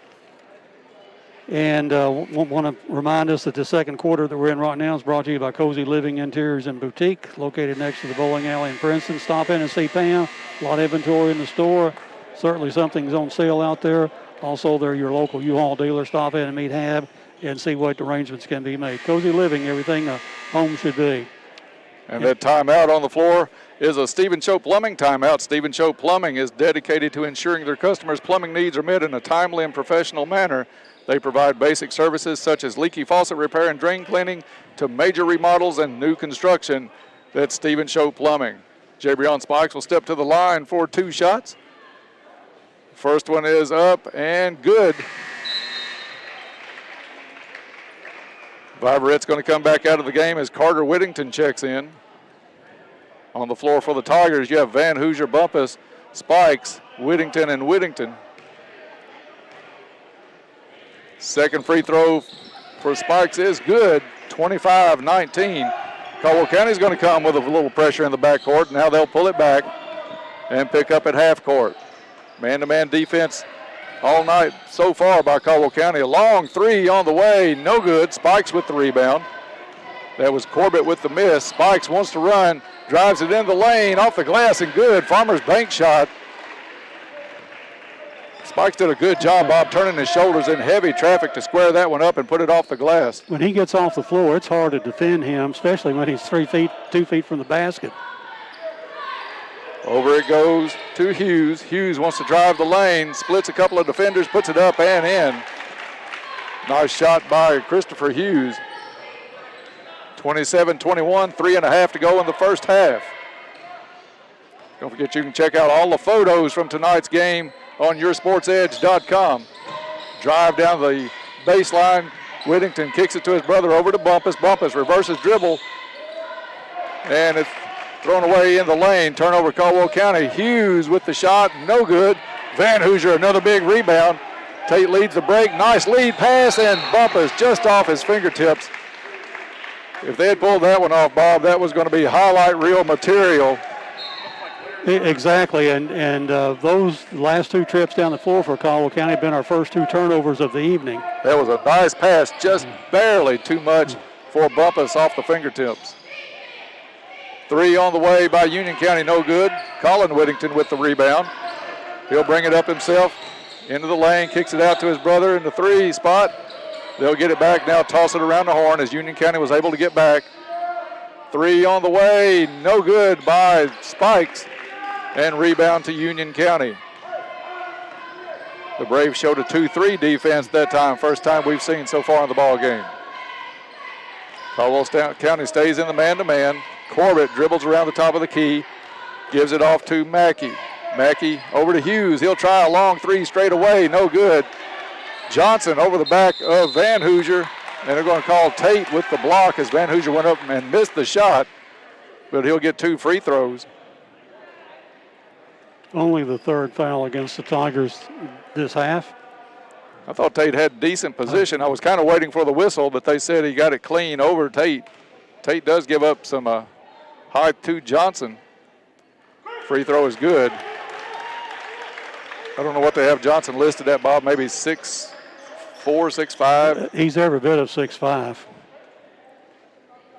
And want to remind us that the second quarter that we're in right now is brought to you by Cozy Living Interiors and Boutique, located next to the bowling alley in Princeton. Stop in and see Pam. A lot of inventory in the store. Certainly something's on sale out there. Also, they're your local U-Haul dealer. Stop in and meet Hab and see what arrangements can be made. Cozy Living, everything a home should be. And that timeout on the floor is a Stephen Cho Plumbing timeout. Stephen Cho Plumbing is dedicated to ensuring their customers' plumbing needs are met in a timely and professional manner. They provide basic services such as leaky faucet repair and drain cleaning to major remodels and new construction. That's Stephen Cho Plumbing. Jabrion Spikes will step to the line for 2 shots. First one is up and good. Viverette's going to come back out of the game as Carter Whittington checks in. On the floor for the Tigers, you have Van Hoosier, Bumpus, Spikes, Whittington, and Whittington. Second free throw for Spikes is good, 25-19. Caldwell County's going to come with a little pressure in the backcourt. Now they'll pull it back and pick up at half court. Man-to-man defense all night so far by Caldwell County. A long three on the way, no good. Spikes with the rebound. That was Corbett with the miss. Spikes wants to run, drives it in the lane, off the glass and good. Farmer's bank shot. Spikes did a good job, Bob, turning his shoulders in heavy traffic to square that one up and put it off the glass. When he gets off the floor, it's hard to defend him, especially when he's 2 feet from the basket. Over it goes to Hughes. Hughes wants to drive the lane, splits a couple of defenders, puts it up and in. Nice shot by Christopher Hughes. 27-21, 3.5 to go in the first half. Don't forget you can check out all the photos from tonight's game on yoursportsedge.com. Drive down the baseline. Whittington kicks it to his brother over to Bumpus. Bumpus reverses dribble. And it's thrown away in the lane. Turnover Caldwell County. Hughes with the shot. No good. Van Hoosier another big rebound. Tate leads the break. Nice lead pass and Bumpus just off his fingertips. If they had pulled that one off, Bob, that was going to be highlight reel material. Exactly, and those last 2 trips down the floor for Caldwell County have been our first 2 turnovers of the evening. That was a nice pass, just barely too much for Bumpus off the fingertips. 3 on the way by Union County, no good. Colin Whittington with the rebound. He'll bring it up himself into the lane, kicks it out to his brother in the 3 spot. They'll get it back now, toss it around the horn as Union County was able to get back. 3 on the way, no good by Spikes. And rebound to Union County. The Braves showed a 2-3 defense that time. First time we've seen so far in the ball game. Caldwell County stays in the man-to-man. Corbett dribbles around the top of the key. Gives it off to Mackey. Mackey over to Hughes. He'll try a long 3 straight away. No good. Johnson over the back of Van Hoosier. And they're going to call Tate with the block as Van Hoosier went up and missed the shot. But he'll get 2 free throws. Only the 3rd foul against the Tigers this half. I thought Tate had decent position. I was kind of waiting for the whistle, but they said he got it clean over Tate. Tate does give up some height to Johnson. Free throw is good. I don't know what they have Johnson listed at, Bob. Maybe 6'4", 6'5". He's every bit of 6'5".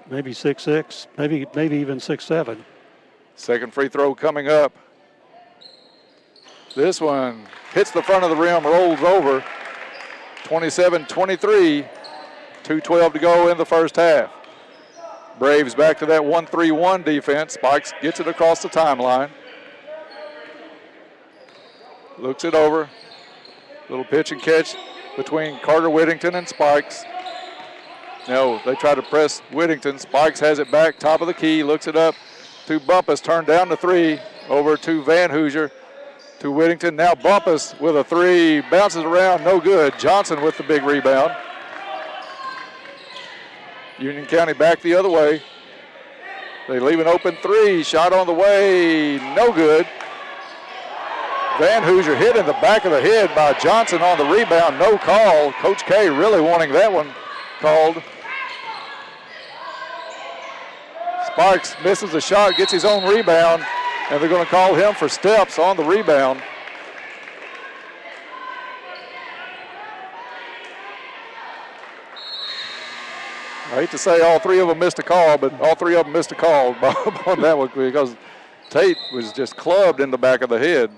Maybe 6'6", maybe even 6'7". Second free throw coming up. This one hits the front of the rim, rolls over. 27-23, 2:12 to go in the first half. Braves back to that 1-3-1 defense. Spikes gets it across the timeline. Looks it over. Little pitch and catch between Carter Whittington and Spikes. No, they try to press Whittington. Spikes has it back, top of the key, looks it up to Bumpus, turned down the 3, over to Van Hoosier. To Whittington, now Bumpus with a 3, bounces around, no good. Johnson with the big rebound. Union County back the other way. They leave an open 3, shot on the way, no good. Van Hoosier hit in the back of the head by Johnson on the rebound, no call. Coach K really wanting that one called. Sparks misses the shot, gets his own rebound. And they're going to call him for steps on the rebound. I hate to say all three of them missed a call, but all three of them missed a call on that one because Tate was just clubbed in the back of the head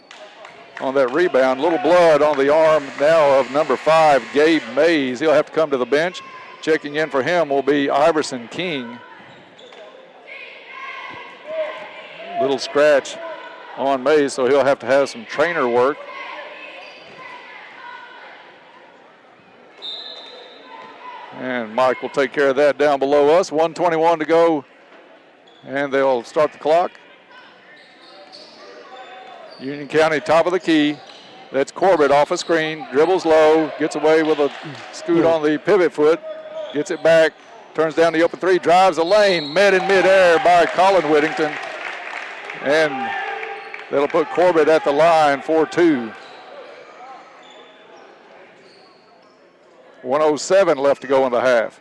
on that rebound. Little blood on the arm now of number 5, Gabe Mays. He'll have to come to the bench. Checking in for him will be Iverson King. Little scratch on Mays, so he'll have to have some trainer work. And Mike will take care of that down below us. 1:21 to go, and they'll start the clock. Union County top of the key. That's Corbett off a screen, dribbles low, gets away with a scoot on the pivot foot, gets it back, turns down the open three, drives the lane, met in midair by Colin Whittington. And that'll put Corbett at the line for 2. 1:07 left to go in the half.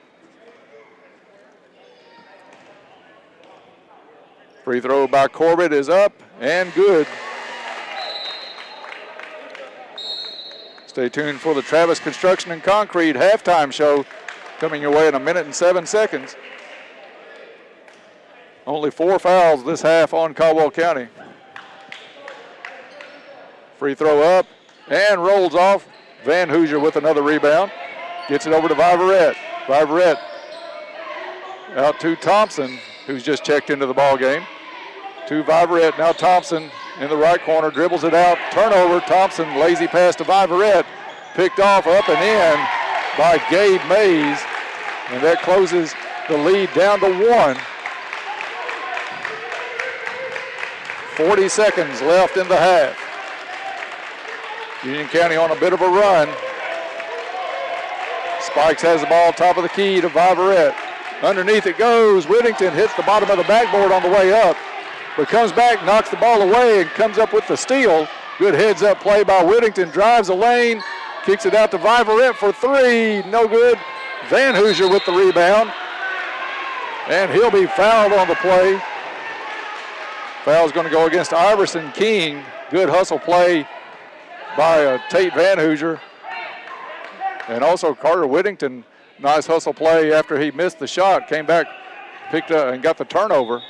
Free throw by Corbett is up and good. Stay tuned for the Travis Construction and Concrete halftime show coming your way in 1 minute and 7 seconds. Only 4 fouls this half on Caldwell County. Free throw up and rolls off. Van Hoosier with another rebound. Gets it over to Viverette. Viverette out to Thompson, who's just checked into the ball game. To Viverette, now Thompson in the right corner, dribbles it out. Turnover, Thompson, lazy pass to Viverette. Picked off up and in by Gabe Mays. And that closes the lead down to 1. 40 seconds left in the half. Union County on a bit of a run. Spikes has the ball top of the key to Viverette. Underneath it goes. Whittington hits the bottom of the backboard on the way up, but comes back, knocks the ball away, and comes up with the steal. Good heads-up play by Whittington. Drives the lane, kicks it out to Viverette for 3. No good. Van Hoosier with the rebound, and he'll be fouled on the play. Foul's going to go against Iverson King. Good hustle play by Tate Van Hoosier. And also Carter Whittington, nice hustle play after he missed the shot. Came back, picked up, and got the turnover.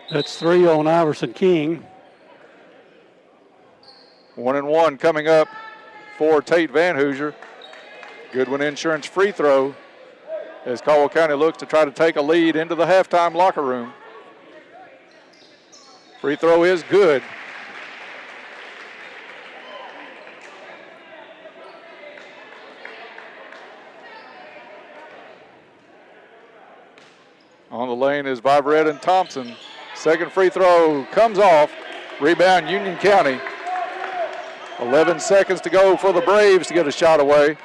That's 3 on Iverson King. 1-1 coming up for Tate Van Hoosier. Goodwin Insurance free throw as Caldwell County looks to try to take a lead into the halftime locker room. Free throw is good. On the lane is Viverette and Thompson. Second free throw comes off. Rebound Union County. 11 seconds to go for the Braves to get a shot away.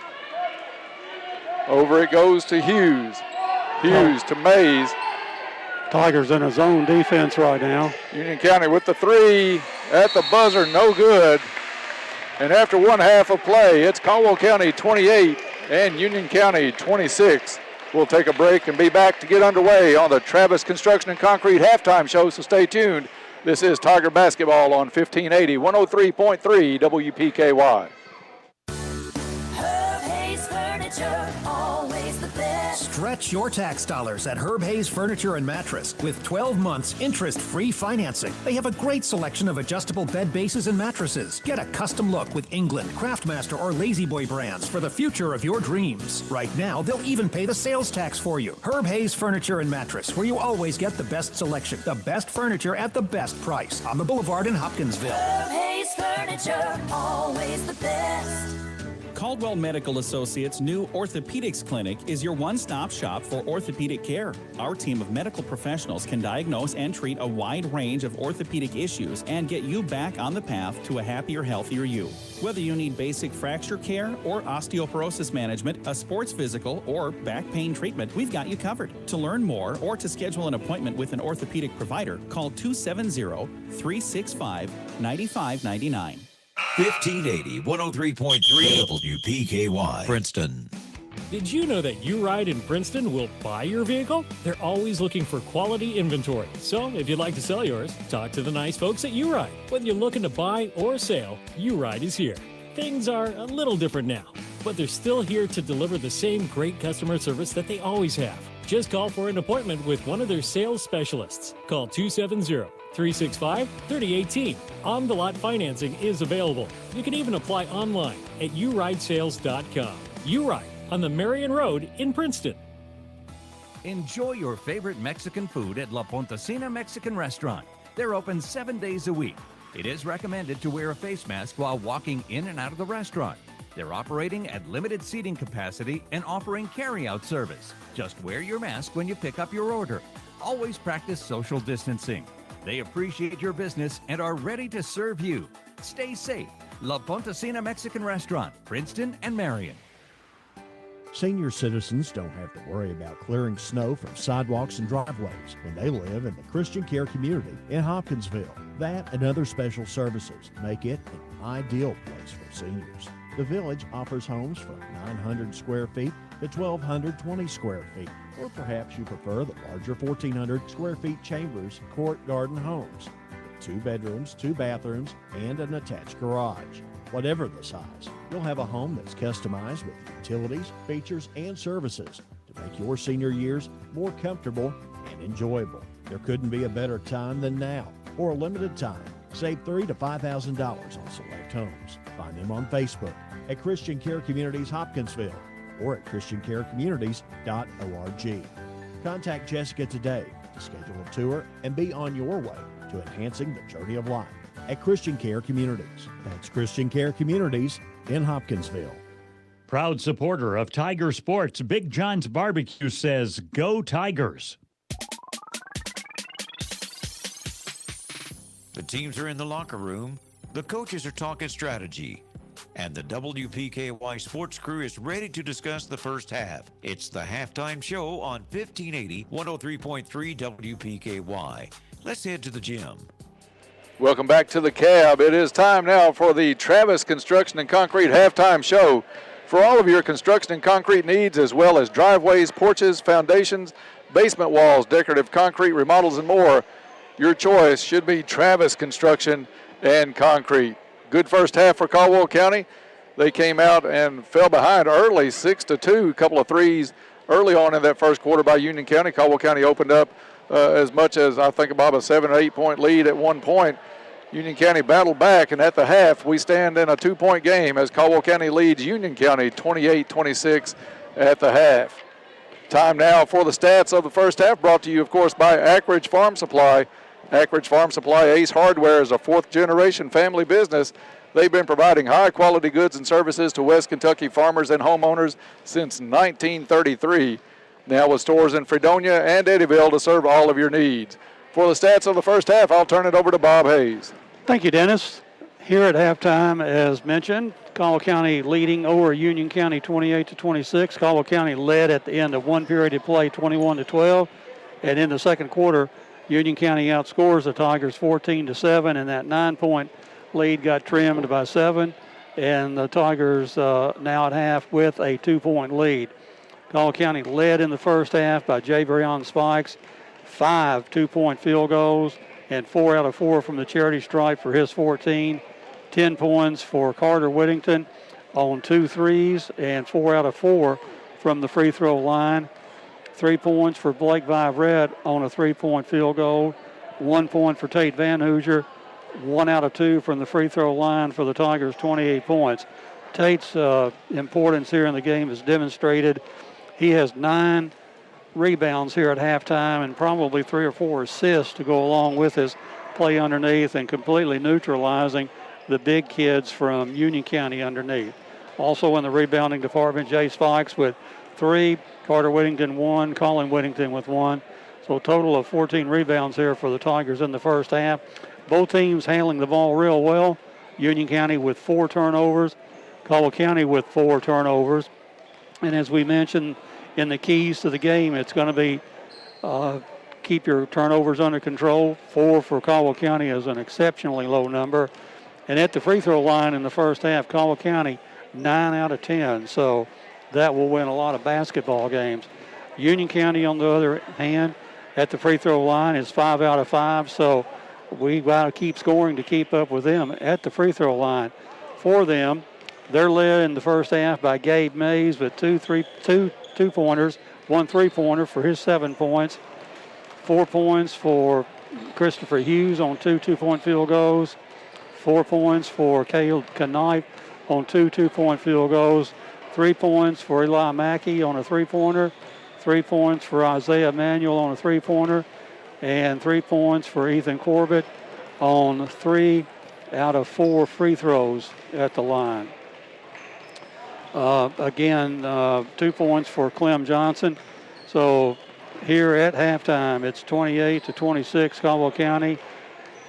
Over it goes to Hughes. Hughes to Mays. Tigers in a zone defense right now. Union County with the 3 at the buzzer, no good. And after 1 half of play, it's Caldwell County 28 and Union County 26. We'll take a break and be back to get underway on the Travis Construction and Concrete halftime show, so stay tuned. This is Tiger Basketball on 1580, 103.3 WPKY. Stretch your tax dollars at Herb Hayes Furniture and Mattress with 12 months interest-free financing. They have a great selection of adjustable bed bases and mattresses. Get a custom look with England, Craftmaster, or Lazy Boy brands for the future of your dreams. Right now, they'll even pay the sales tax for you. Herb Hayes Furniture and Mattress, where you always get the best selection, the best furniture at the best price on the Boulevard in Hopkinsville. Herb Hayes Furniture, always the best. Caldwell Medical Associates' new orthopedics clinic is your one-stop shop for orthopedic care. Our team of medical professionals can diagnose and treat a wide range of orthopedic issues and get you back on the path to a happier, healthier you. Whether you need basic fracture care or osteoporosis management, a sports physical, or back pain treatment, we've got you covered. To learn more or to schedule an appointment with an orthopedic provider, call 270-365-9599. 1580, 103.3 WPKY, Princeton. Did you know that U-Ride in Princeton will buy your vehicle? They're always looking for quality inventory. So if you'd like to sell yours, talk to the nice folks at U-Ride. Whether you're looking to buy or sell, U-Ride is here. Things are a little different now, but they're still here to deliver the same great customer service that they always have. Just call for an appointment with one of their sales specialists. Call 270-365-3018. On-the-lot financing is available. You can even apply online at uridesales.com. U-Ride on the Marion Road in Princeton. Enjoy your favorite Mexican food at La Pontesina Mexican Restaurant. They're open 7 days a week. It is recommended to wear a face mask while walking in and out of the restaurant. They're operating at limited seating capacity and offering carry-out service. Just wear your mask when you pick up your order. Always practice social distancing. They appreciate your business and are ready to serve you. Stay safe. La Pontesina Mexican Restaurant, Princeton and Marion. Senior citizens don't have to worry about clearing snow from sidewalks and driveways when they live in the Christian Care community in Hopkinsville. That and other special services make it an ideal place for seniors. The village offers homes from 900 square feet to 1,220 square feet, or perhaps you prefer the larger 1,400 square feet chambers court garden homes with 2 bedrooms, 2 bathrooms, and an attached garage. Whatever the size, you'll have a home that's customized with utilities, features, and services to make your senior years more comfortable and enjoyable. There couldn't be a better time than now. For a limited time, save $3,000 to $5,000 on select homes. Find them on Facebook at Christian Care Communities Hopkinsville or at christiancarecommunities.org. Contact Jessica today to schedule a tour and be on your way to enhancing the journey of life at Christian Care Communities. That's Christian Care Communities in Hopkinsville. Proud supporter of Tiger Sports, Big John's Barbecue says, "Go Tigers." The teams are in the locker room. The coaches are talking strategy. And the WPKY Sports Crew is ready to discuss the first half. It's the halftime show on 1580 103.3 WPKY. Let's head to the gym. Welcome back to the Cab. It is time now for the Travis Construction and Concrete halftime show. For all of your construction and concrete needs, as well as driveways, porches, foundations, basement walls, decorative concrete remodels, and more, your choice should be Travis Construction and Concrete. Good first half for Caldwell County. They came out and fell behind early, 6-2. A couple of threes early on in that first quarter by Union County. Caldwell County opened up as much as, I think, about a 7 or 8 point lead at one point. Union County battled back, and at the half, we stand in a 2-point game as Caldwell County leads Union County 28-26 at the half. Time now for the stats of the first half, brought to you, of course, by Ackridge Farm Supply. Ackridge Farm Supply Ace Hardware is a 4th-generation family business. They've been providing high-quality goods and services to West Kentucky farmers and homeowners since 1933. Now with stores in Fredonia and Eddyville to serve all of your needs. For the stats of the first half, I'll turn it over to Bob Hayes. Thank you, Dennis. Here at halftime, as mentioned, Caldwell County leading over Union County 28-26. Caldwell County led at the end of one period of play 21-12. And in the second quarter, Union County outscores the Tigers 14-7, and that 9-point lead got trimmed by 7. And the Tigers now at half with a 2-point lead. Caldwell County led in the first half by Javerion Spikes, 5 2-point field goals, and 4 out of 4 from the charity stripe for his 14. 10 points for Carter Whittington on 2 threes, and 4 out of 4 from the free throw line. 3 points for Blake Vivrette on a 3-point field goal. 1 point for Tate Van Hoosier. 1 out of 2 from the free throw line for the Tigers, 28 points. Tate's importance here in the game is demonstrated. He has 9 rebounds here at halftime and probably 3 or 4 assists to go along with his play underneath and completely neutralizing the big kids from Union County underneath. Also in the rebounding department, Jay Spikes with 3, Carter Whittington 1, Colin Whittington with 1. So a total of 14 rebounds here for the Tigers in the first half. Both teams handling the ball real well. Union County with 4 turnovers, Caldwell County with 4 turnovers. And as we mentioned in the keys to the game, it's going to be keep your turnovers under control. 4 for Caldwell County is an exceptionally low number. And at the free throw line in the first half, Caldwell County 9 out of 10. So that will win a lot of basketball games. Union County, on the other hand, at the free throw line is 5 out of 5, so we got to keep scoring to keep up with them at the free throw line. For them, they're led in the first half by Gabe Mays with two pointers, 1 3-pointer for his 7 points, 4 points for Christopher Hughes on 2 2-point field goals, 4 points for Caleb Knife on 2 2-point field goals, 3 points for Eli Mackey on a 3-pointer, 3 points for Isaiah Manuel on a 3-pointer, and 3 points for Ethan Corbett on 3 out of 4 free throws at the line. Again, 2 points for Clem Johnson. So here at halftime, it's 28-26 Caldwell County,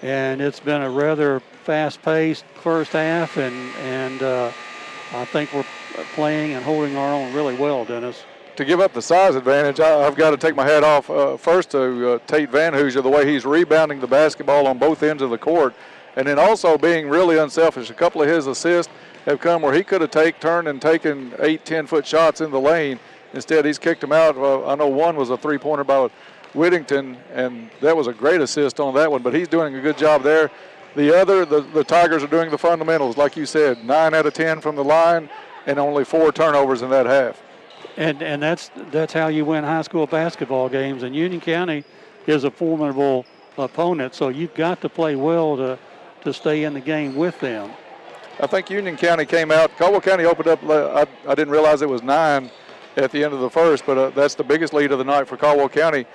and it's been a rather fast-paced first half, and I think we're playing and holding our own really well, Dennis. To give up the size advantage, I've got to take my hat off first to Tate Van Hoosier, the way he's rebounding the basketball on both ends of the court, and then also being really unselfish. A couple of his assists have come where he could have turned and taken 8, 10-foot shots in the lane. Instead, he's kicked them out. I know one was a 3-pointer by Whittington, and that was a great assist on that one, but he's doing a good job there. The Tigers are doing the fundamentals, like you said, 9 out of 10 from the line and only 4 turnovers in that half. And that's how you win high school basketball games. And Union County is a formidable opponent, so you've got to play well to stay in the game with them. I think Union County came out. Caldwell County opened up. I didn't realize it was 9 at the end of the first, but that's the biggest lead of the night for Caldwell County.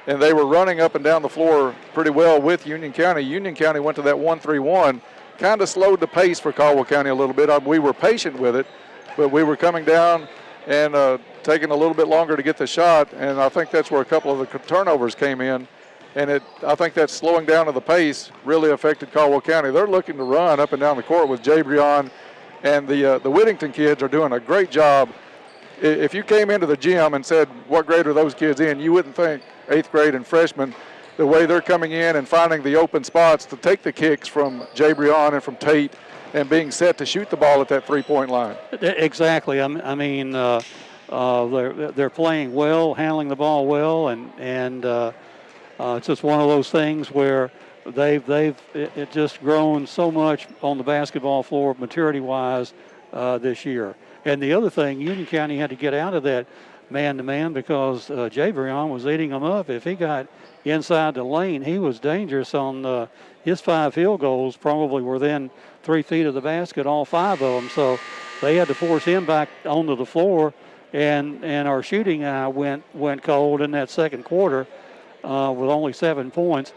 And they were running up and down the floor pretty well with Union County. Union County went to that 1-3-1, kind of slowed the pace for Caldwell County a little bit. We were patient with it, but we were coming down and taking a little bit longer to get the shot, and I think that's where a couple of the turnovers came in. And I think that slowing down of the pace really affected Caldwell County. They're looking to run up and down the court with Jabrion, and the Whittington kids are doing a great job. If you came into the gym and said, what grade are those kids in, you wouldn't think 8th grade and freshmen. The way they're coming in and finding the open spots to take the kicks from Jabrion and from Tate and being set to shoot the ball at that 3-point line. Exactly. I mean, they're playing well, handling the ball well, and it's just one of those things where they've just grown so much on the basketball floor, maturity-wise, this year. And the other thing, Union County had to get out of that man-to-man because Jabrion was eating them up. If he got inside the lane, he was dangerous on his 5 field goals, probably within 3 feet of the basket, all 5 of them. So they had to force him back onto the floor, and our shooting eye went cold in that second quarter with only 7 points.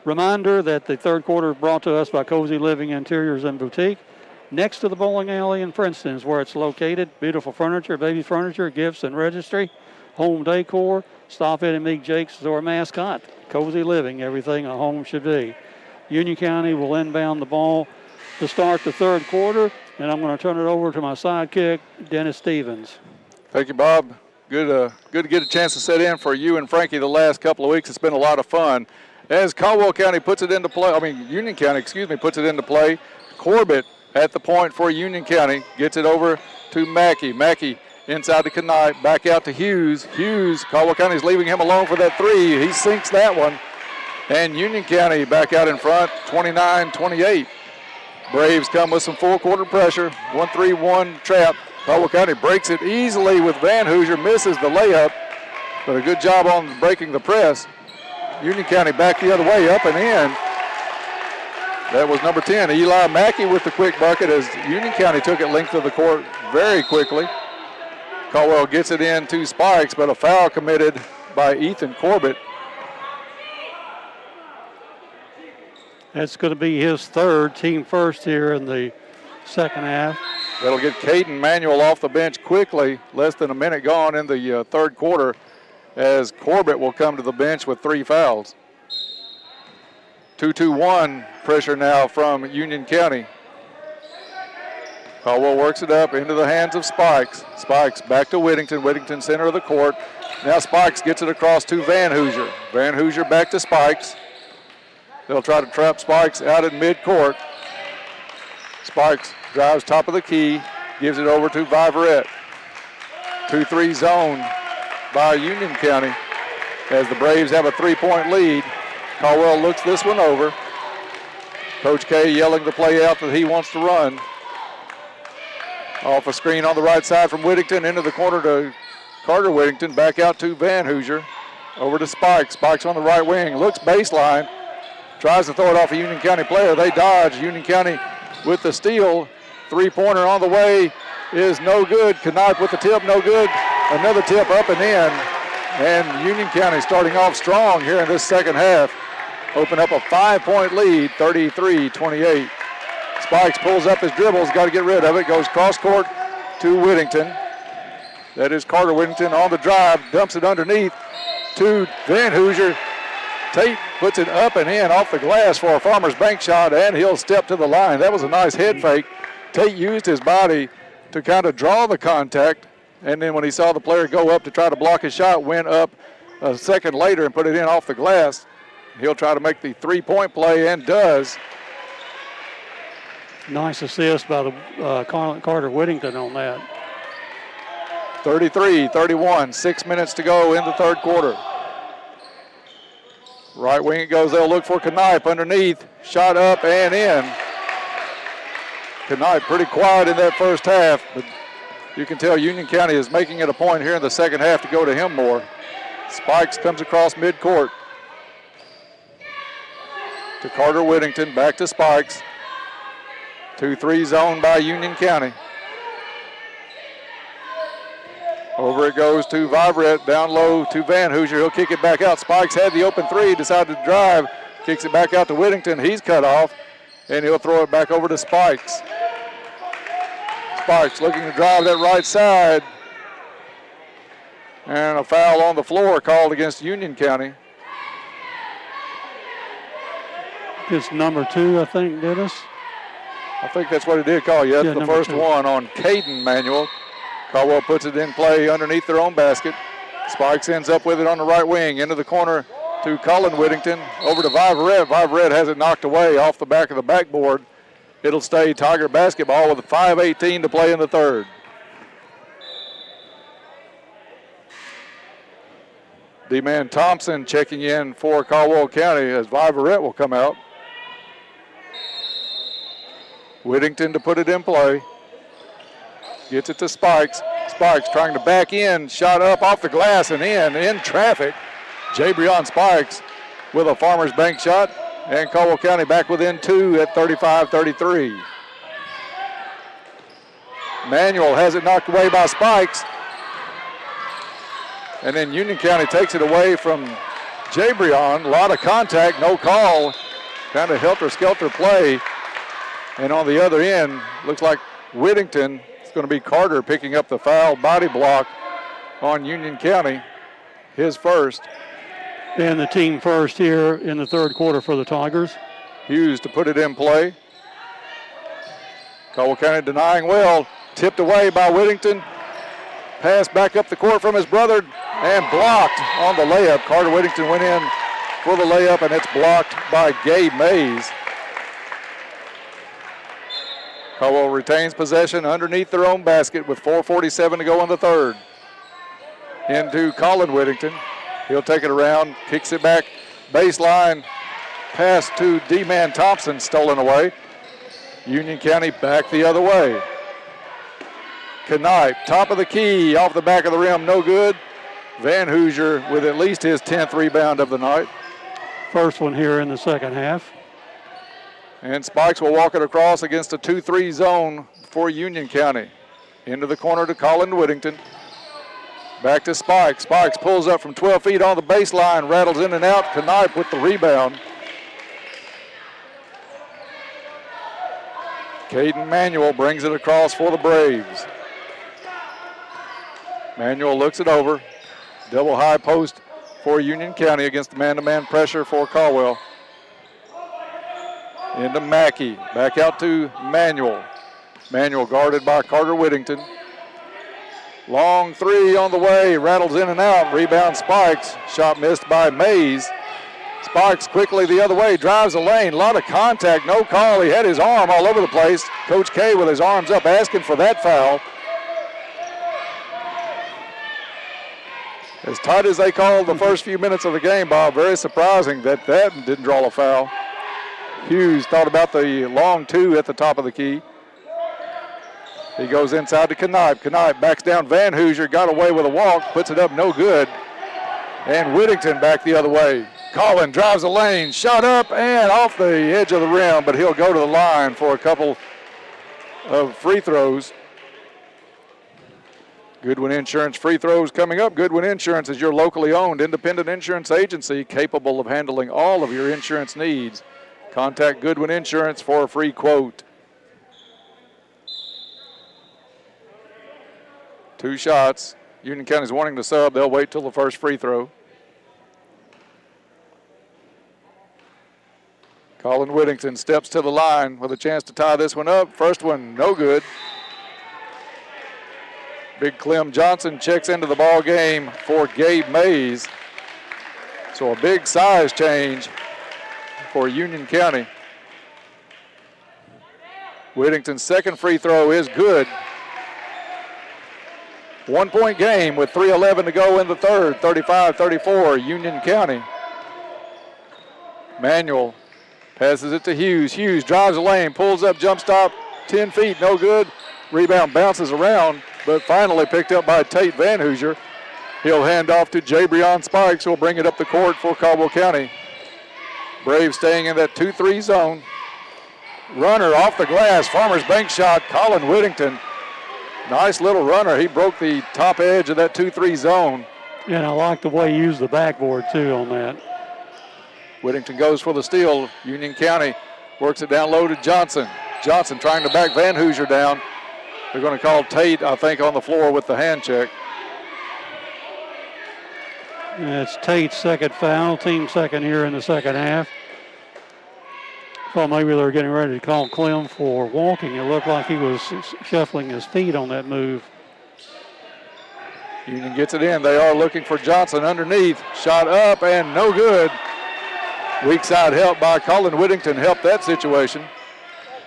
Reminder that the third quarter is brought to us by Cozy Living Interiors and Boutique. Next to the bowling alley in Princeton is where it's located. Beautiful furniture, baby furniture, gifts and registry, home decor. Stop in and meet Jake's our mascot. Cozy Living, everything a home should be. Union County will inbound the ball to start the third quarter, and I'm going to turn it over to my sidekick, Dennis Stevens. Thank you, Bob. Good to get a chance to sit in for you and Frankie the last couple of weeks. It's been a lot of fun. As Caldwell County puts it into play, Union County, puts it into play. Corbett at the point for Union County, gets it over to Mackey. Mackey inside to Knight, back out to Hughes. Caldwell County's leaving him alone for that 3. He sinks that one. And Union County back out in front, 29-28. Braves come with some full quarter pressure. 1-3-1 trap. Caldwell County breaks it easily with Van Hoosier, misses the layup, but a good job on breaking the press. Union County back the other way, up and in. That was number 10, Eli Mackey with the quick bucket as Union County took it length of the court very quickly. Caldwell gets it in to Spikes, but a foul committed by Ethan Corbett. That's going to be his third, team first here in the second half. That'll get Caden Manuel off the bench quickly. Less than a minute gone in the third quarter as Corbett will come to the bench with 3 fouls. 2-2-1 pressure now from Union County. Caldwell works it up into the hands of Spikes. Spikes back to Whittington. Whittington center of the court. Now Spikes gets it across to Van Hoosier. Van Hoosier back to Spikes. They'll try to trap Spikes out at midcourt. Spikes drives top of the key, gives it over to Viverette. 2-3 zone by Union County as the Braves have a 3-point lead. Caldwell looks this one over. Coach K yelling the play out that he wants to run. Off a screen on the right side from Whittington into the corner to Carter Whittington. Back out to Van Hoosier. Over to Spikes. Spikes on the right wing. Looks baseline. Tries to throw it off a Union County player. They dodge. Union County with the steal. Three-pointer on the way is no good. Knipe with the tip, no good. Another tip up and in. And Union County starting off strong here in this second half. Open up a 5-point lead, 33-28. Spikes pulls up his dribbles, got to get rid of it. Goes cross court to Whittington. That is Carter Whittington on the drive, dumps it underneath to Van Hoosier. Tate puts it up and in off the glass for a Farmers Bank shot, and he'll step to the line. That was a nice head fake. Tate used his body to kind of draw the contact, and then when he saw the player go up to try to block his shot, went up a second later and put it in off the glass. He'll try to make the three-point play and does. Nice assist by the Carter Whittington on that. 33-31, 6 minutes to go in the third quarter. Right wing it goes, they'll look for Knipe underneath. Shot up and in. Knipe pretty quiet in that first half, but you can tell Union County is making it a point here in the second half to go to him more. Spikes comes across midcourt to Carter Whittington, back to Spikes. 2-3 zone by Union County. Over it goes to Vibrett, down low to Van Hoosier. He'll kick it back out. Spikes had the open three, decided to drive, kicks it back out to Whittington. He's cut off, and he'll throw it back over to Spikes. Spikes looking to drive that right side. And a foul on the floor called against Union County. It's number 2, I think, Dennis. I think that's what he did call. Yeah, the first 2. One on Caden Manuel. Caldwell puts it in play underneath their own basket. Spikes ends up with it on the right wing. Into the corner to Colin Whittington. Over to Viverette. Viverette has it knocked away off the back of the backboard. It'll stay Tiger basketball with 5:18 to play in the third. D-Man Thompson checking in for Caldwell County as Viverette will come out. Whittington to put it in play. Gets it to Spikes. Spikes trying to back in. Shot up off the glass and in traffic. Jabrion Spikes with a Farmers Bank shot. And Caldwell County back within 2 at 35-33. Manuel has it knocked away by Spikes. And then Union County takes it away from Jabrion. A lot of contact, no call. Kind of helter-skelter play. And on the other end, looks like Whittington, it's going to be Carter picking up the foul body block on Union County, his first. And the team first here in the third quarter for the Tigers. Hughes to put it in play. Caldwell County denying well, tipped away by Whittington. Pass back up the court from his brother and blocked on the layup. Carter Whittington went in for the layup and it's blocked by Gabe Mays. Caldwell retains possession underneath their own basket with 4:47 to go in the third. Into Colin Whittington. He'll take it around, kicks it back, baseline, pass to D-Man Thompson, stolen away. Union County back the other way. Knipe, top of the key, off the back of the rim, no good. Van Hoosier with at least his 10th rebound of the night. First one here in the second half. And Spikes will walk it across against a 2-3 zone for Union County. Into the corner to Colin Whittington. Back to Spikes. Spikes pulls up from 12 feet on the baseline, rattles in and out. Knipe with the rebound. Caden Manuel brings it across for the Braves. Manuel looks it over. Double high post for Union County against the man-to-man pressure for Caldwell. Into Mackey. Back out to Manuel. Manuel guarded by Carter Whittington. Long three on the way, rattles in and out, rebound Spikes. Shot missed by Mays. Spikes quickly the other way, drives the lane, a lot of contact, no call. He had his arm all over the place. Coach K with his arms up asking for that foul. As tight as they called the first few minutes of the game, Bob, very surprising that didn't draw a foul. Hughes thought about the long two at the top of the key. He goes inside to Knipe. Knipe backs down. Van Hoosier got away with a walk, puts it up, no good. And Whittington back the other way. Collin drives the lane, shot up and off the edge of the rim, but he'll go to the line for a couple of free throws. Goodwin Insurance free throws coming up. Goodwin Insurance is your locally owned independent insurance agency capable of handling all of your insurance needs. Contact Goodwin Insurance for a free quote. 2 shots. Union County's wanting to sub. They'll wait till the first free throw. Colin Whittington steps to the line with a chance to tie this one up. First one, no good. Big Clem Johnson checks into the ball game for Gabe Mays. So a big size change for Union County. Whittington's second free throw is good. 1 point game with 3:11 to go in the third, 35-34, Union County. Manuel passes it to Hughes. Hughes drives the lane, pulls up, jump stop, 10 feet, no good. Rebound bounces around, but finally picked up by Tate Van Hoosier. He'll hand off to Jabrion Spikes, who will bring it up the court for Caldwell County. Braves staying in that 2-3 zone. Runner off the glass, Farmers Bank shot, Colin Whittington. Nice little runner. He broke the top edge of that 2-3 zone. And I like the way he used the backboard, too, on that. Whittington goes for the steal. Union County works it down low to Johnson. Johnson trying to back Van Hoosier down. They're going to call Tate, I think, on the floor with the hand check. And it's Tate's second foul, team second here in the second half. Thought maybe they were getting ready to call Clem for walking. It looked like he was shuffling his feet on that move. Union gets it in. They are looking for Johnson underneath. Shot up and no good. Weak side help by Colin Whittington helped that situation.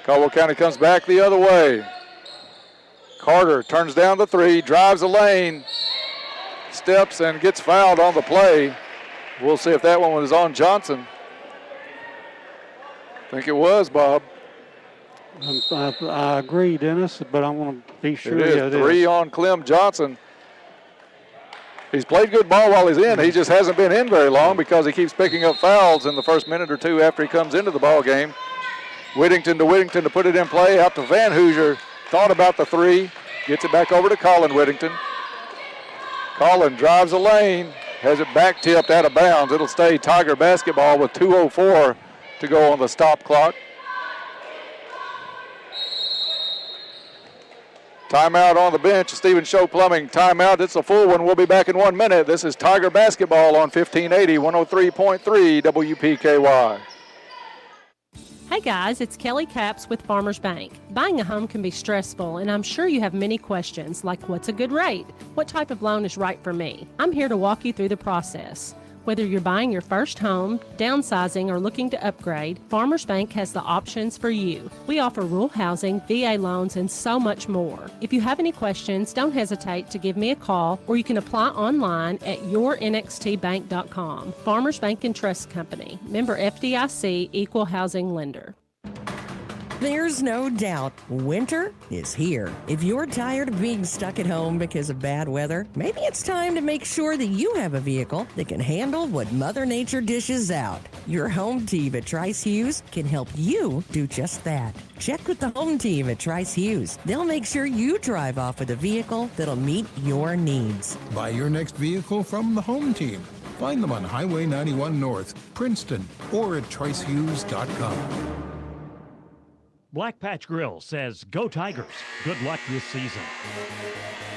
Caldwell County comes back the other way. Carter turns down the three, drives the lane, steps and gets fouled on the play. We'll see if that one was on Johnson. I think it was, Bob. I agree, Dennis, but I want to be sure. It is 3 on Clem Johnson. He's played good ball while he's in. He just hasn't been in very long because he keeps picking up fouls in the first minute or two after he comes into the ball game. Whittington to put it in play. Out to Van Hoosier. Thought about the three. Gets it back over to Colin Whittington. Colin drives the lane. Has it back tipped out of bounds. It'll stay Tiger basketball with 2:04 to go on the stop clock. Timeout on the bench. Stephen Show Plumbing timeout. It's a full one. We'll be back in 1 minute. This is Tiger basketball on 1580, 103.3 WPKY. Hey guys, it's Kelly Capps with Farmers Bank. Buying a home can be stressful, and I'm sure you have many questions like what's a good rate? What type of loan is right for me? I'm here to walk you through the process. Whether you're buying your first home, downsizing, or looking to upgrade, Farmers Bank has the options for you. We offer rural housing, VA loans, and so much more. If you have any questions, don't hesitate to give me a call, or you can apply online at yournxtbank.com. Farmers Bank and Trust Company. Member FDIC, Equal Housing Lender. There's no doubt winter is here. If you're tired of being stuck at home because of bad weather, maybe it's time to make sure that you have a vehicle that can handle what Mother Nature dishes out. Your home team at Trice Hughes can help you do just that. Check with the home team at Trice Hughes. They'll make sure you drive off with a vehicle that'll meet your needs. Buy your next vehicle from the home team. Find them on Highway 91 North, Princeton, or at tricehughes.com. Black Patch Grill says, go Tigers. Good luck this season.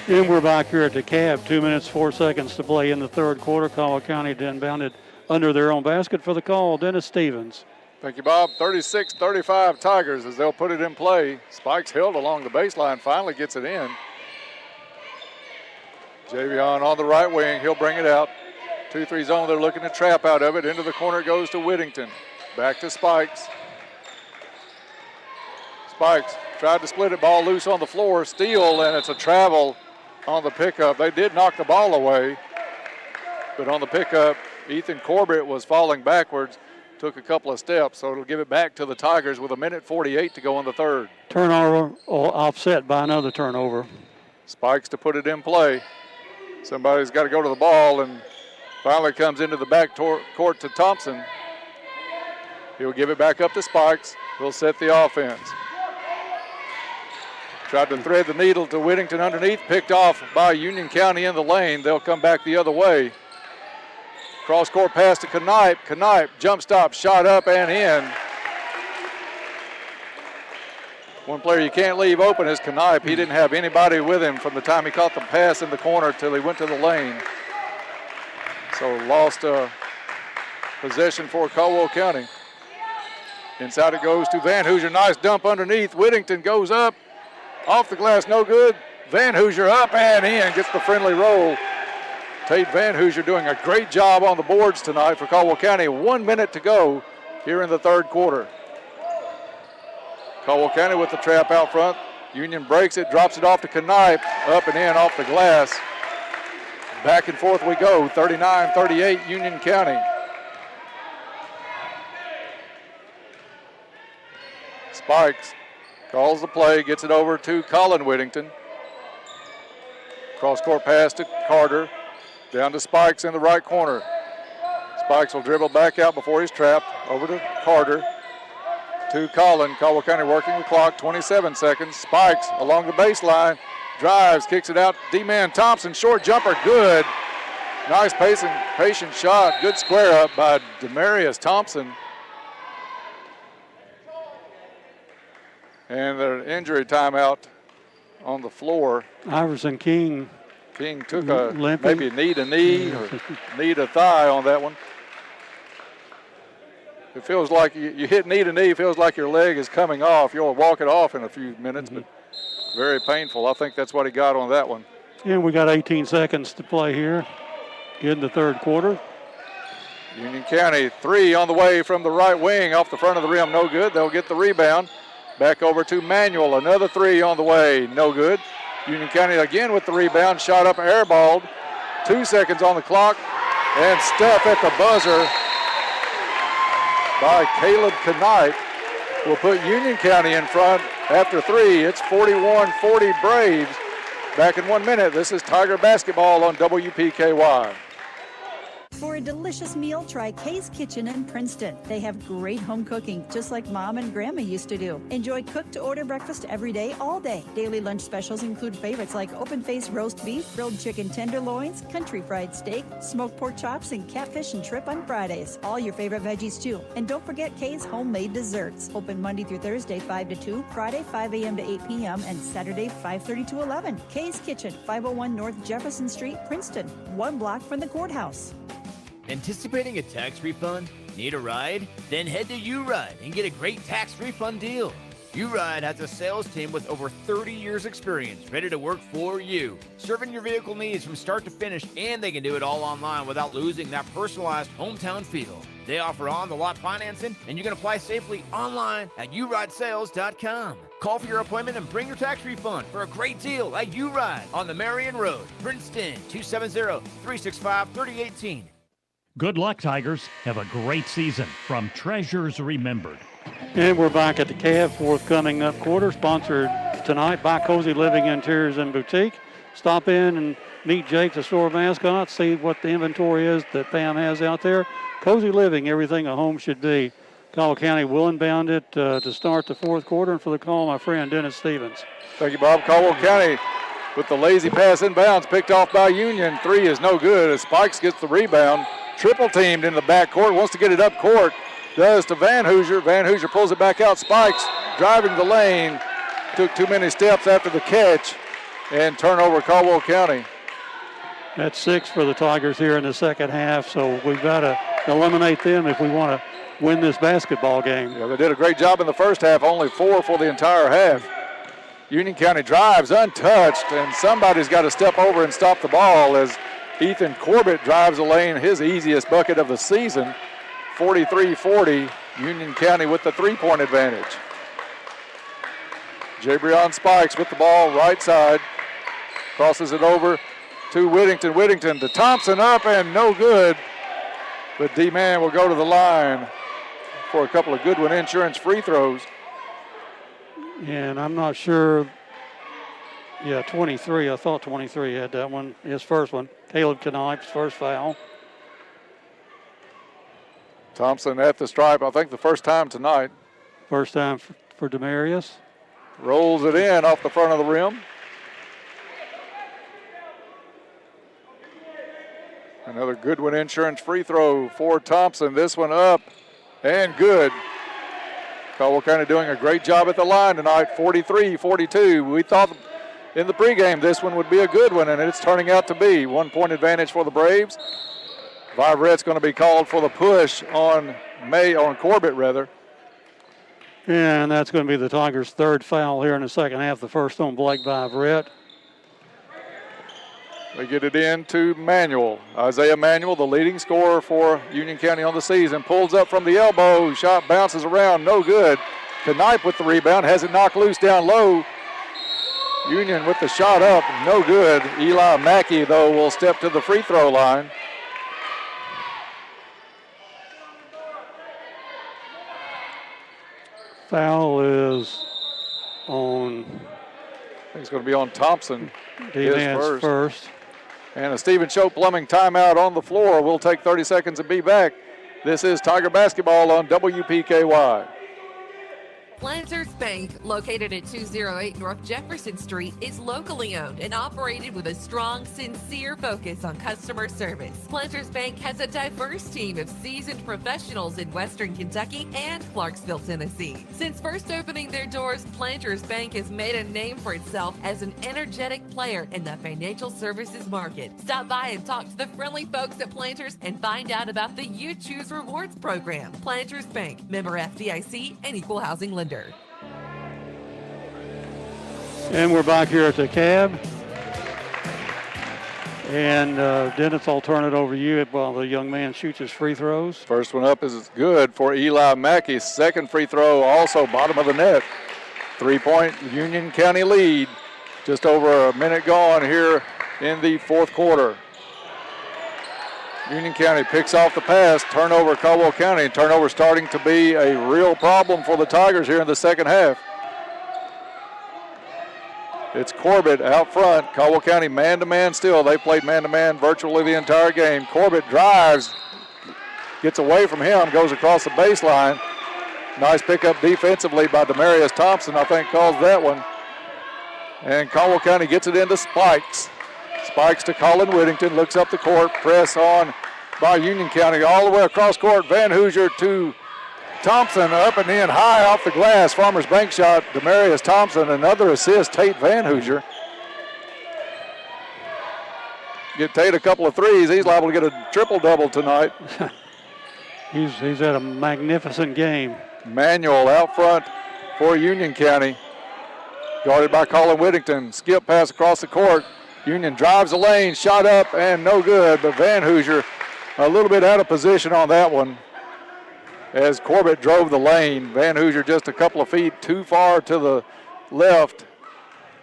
And we're back here at the Cab. 2 minutes, 4 seconds to play in the third quarter. Caldwell County inbounded under their own basket for the call. Dennis Stevens. Thank you, Bob. 36-35 Tigers as they'll put it in play. Spikes held along the baseline, finally gets it in. Javion on the right wing. He'll bring it out. 2-3 zone. They're looking to trap out of it. Into the corner it goes to Whittington. Back to Spikes. Spikes tried to split it, ball loose on the floor, steal, and it's a travel on the pickup. They did knock the ball away. But on the pickup, Ethan Corbett was falling backwards, took a couple of steps, so it'll give it back to the Tigers with 1:48 to go in the third. Turnover offset by another turnover. Spikes to put it in play. Somebody's got to go to the ball, and finally comes into the back court to Thompson. He'll give it back up to Spikes. He'll set the offense. Tried to thread the needle to Whittington underneath, picked off by Union County in the lane. They'll come back the other way. Cross-court pass to Knipe. Knipe, jump stop, shot up and in. One player you can't leave open is Knipe. He didn't have anybody with him from the time he caught the pass in the corner till he went to the lane. So lost possession for Caldwell County. Inside it goes to Van Hoosier. Nice dump underneath. Whittington goes up. Off the glass, no good. Van Hoosier up and in. Gets the friendly roll. Tate Van Hoosier doing a great job on the boards tonight for Caldwell County. 1 minute to go here in the third quarter. Caldwell County with the trap out front. Union breaks it, drops it off to Knipe. Up and in off the glass. Back and forth we go. 39-38 Union County. Spikes calls the play, gets it over to Colin Whittington. Cross-court pass to Carter. Down to Spikes in the right corner. Spikes will dribble back out before he's trapped. Over to Carter. To Colin. Caldwell County working the clock. 27 seconds. Spikes along the baseline. Drives, kicks it out. D-man Thompson. Short jumper. Good. Nice patient shot. Good square up by Demarius Thompson. And the injury timeout on the floor. Iverson King took limping. maybe a knee to knee or knee to thigh on that one. It feels like you hit knee to knee, it feels like your leg is coming off. You'll walk it off in a few minutes, but very painful. I think that's what he got on that one. And we got 18 seconds to play here in the third quarter. Union County, three on the way from the right wing off the front of the rim, no good. They'll get the rebound. Back over to Manuel, another three on the way, no good. Union County again with the rebound, shot up, airballed. 2 seconds on the clock, and stuff at the buzzer by Caleb Knipe will put Union County in front after three. It's 41-40 Braves. Back in 1 minute, this is Tiger Basketball on WPKY. For a delicious meal, try Kay's Kitchen in Princeton. They have great home cooking, just like Mom and Grandma used to do. Enjoy cook-to-order breakfast every day, all day. Daily lunch specials include favorites like open-faced roast beef, grilled chicken tenderloins, country fried steak, smoked pork chops, and catfish and shrimp on Fridays. All your favorite veggies, too. And don't forget Kay's homemade desserts. Open Monday through Thursday, 5 to 2, Friday, 5 a.m. to 8 p.m., and Saturday, 5:30 to 11. Kay's Kitchen, 501 North Jefferson Street, Princeton, 1 block from the courthouse. Anticipating a tax refund? Need a ride? Then head to U-Ride and get a great tax refund deal. U-Ride has a sales team with over 30 years experience ready to work for you, serving your vehicle needs from start to finish, and they can do it all online without losing that personalized hometown feel. They offer on-the-lot financing, and you can apply safely online at uridesales.com. Call for your appointment and bring your tax refund for a great deal at U-Ride on the Marion Road, Princeton, 270-365-3018. Good luck, Tigers. Have a great season from Treasures Remembered. And we're back at the Cab, forthcoming up quarter, sponsored tonight by Cozy Living Interiors and Boutique. Stop in and meet Jake, the store mascot, see what the inventory is that Pam has out there. Cozy Living, everything a home should be. Caldwell County will inbound it to start the fourth quarter, and for the call, my friend Dennis Stevens. Thank you, Bob. Caldwell County with the lazy pass inbounds, picked off by Union. Three is no good as Spikes gets the rebound. Triple teamed in the backcourt, wants to get it up court. Does to Van Hoosier. Van Hoosier pulls it back out. Spikes driving the lane. Took too many steps after the catch. And turnover Caldwell County. That's 6 for the Tigers here in the second half, so we've got to eliminate them if we want to win this basketball game. Yeah, they did a great job in the first half, only 4 for the entire half. Union County drives untouched, and somebody's got to step over and stop the ball as Ethan Corbett drives the lane, his easiest bucket of the season. 43-40, Union County with the three-point advantage. Jabrion Spikes with the ball right side. Crosses it over to Whittington. Whittington to Thompson, up and no good. But D-Man will go to the line for a couple of Goodwin Insurance free throws. And I'm not sure. Yeah, 23. I thought 23 had that one. His first one. Caleb Knipe's first foul. Thompson at the stripe, I think the first time tonight. First time for Demarius. Rolls it in off the front of the rim. Another Goodwin Insurance free throw for Thompson. This one up and good. Caldwell County doing a great job at the line tonight, 43-42. We thought in the pregame this one would be a good one, and it's turning out to be. 1 point advantage for the Braves. Viverette's going to be called for the push on Corbett rather. And that's going to be the Tigers' third foul here in the second half, the first on Blake Viverette. They get it in to Manuel. Isaiah Manuel, the leading scorer for Union County on the season, pulls up from the elbow. Shot bounces around, no good. Knipe with the rebound, has it knocked loose down low. Union with the shot up, no good. Eli Mackey, though, will step to the free throw line. Foul is on. I think it's going to be on Thompson. D-Man's first. And a Stephen Choate Plumbing timeout on the floor. We'll take 30 seconds and be back. This is Tiger Basketball on WPKY. Planters Bank, located at 208 North Jefferson Street, is locally owned and operated with a strong, sincere focus on customer service. Planters Bank has a diverse team of seasoned professionals in Western Kentucky and Clarksville, Tennessee. Since first opening their doors, Planters Bank has made a name for itself as an energetic player in the financial services market. Stop by and talk to the friendly folks at Planters and find out about the You Choose Rewards program. Planters Bank, member FDIC and equal housing lender. And we're back here at the cab. And Dennis, I'll turn it over to you while the young man shoots his free throws. First one up is good for Eli Mackey. Second free throw also bottom of the net. 3-point Union County lead. Just over a minute gone here in the fourth quarter. Union County picks off the pass, turnover Caldwell County. Turnover starting to be a real problem for the Tigers here in the second half. It's Corbett out front. Caldwell County man-to-man still. They played man-to-man virtually the entire game. Corbett drives, gets away from him, goes across the baseline. Nice pickup defensively by Demarius Thompson, I think, caused that one. And Caldwell County gets it into Spikes. Spikes to Colin Whittington, looks up the court, press on by Union County all the way across court. Van Hoosier to Thompson, up and in, high off the glass. Farmers Bank shot, Demarius Thompson, another assist, Tate Van Hoosier. Get Tate a couple of threes. He's liable to get a triple-double tonight. He's had a magnificent game. Manuel out front for Union County. Guarded by Colin Whittington. Skip pass across the court. Union drives the lane, shot up and no good, but Van Hoosier a little bit out of position on that one as Corbett drove the lane. Van Hoosier just a couple of feet too far to the left,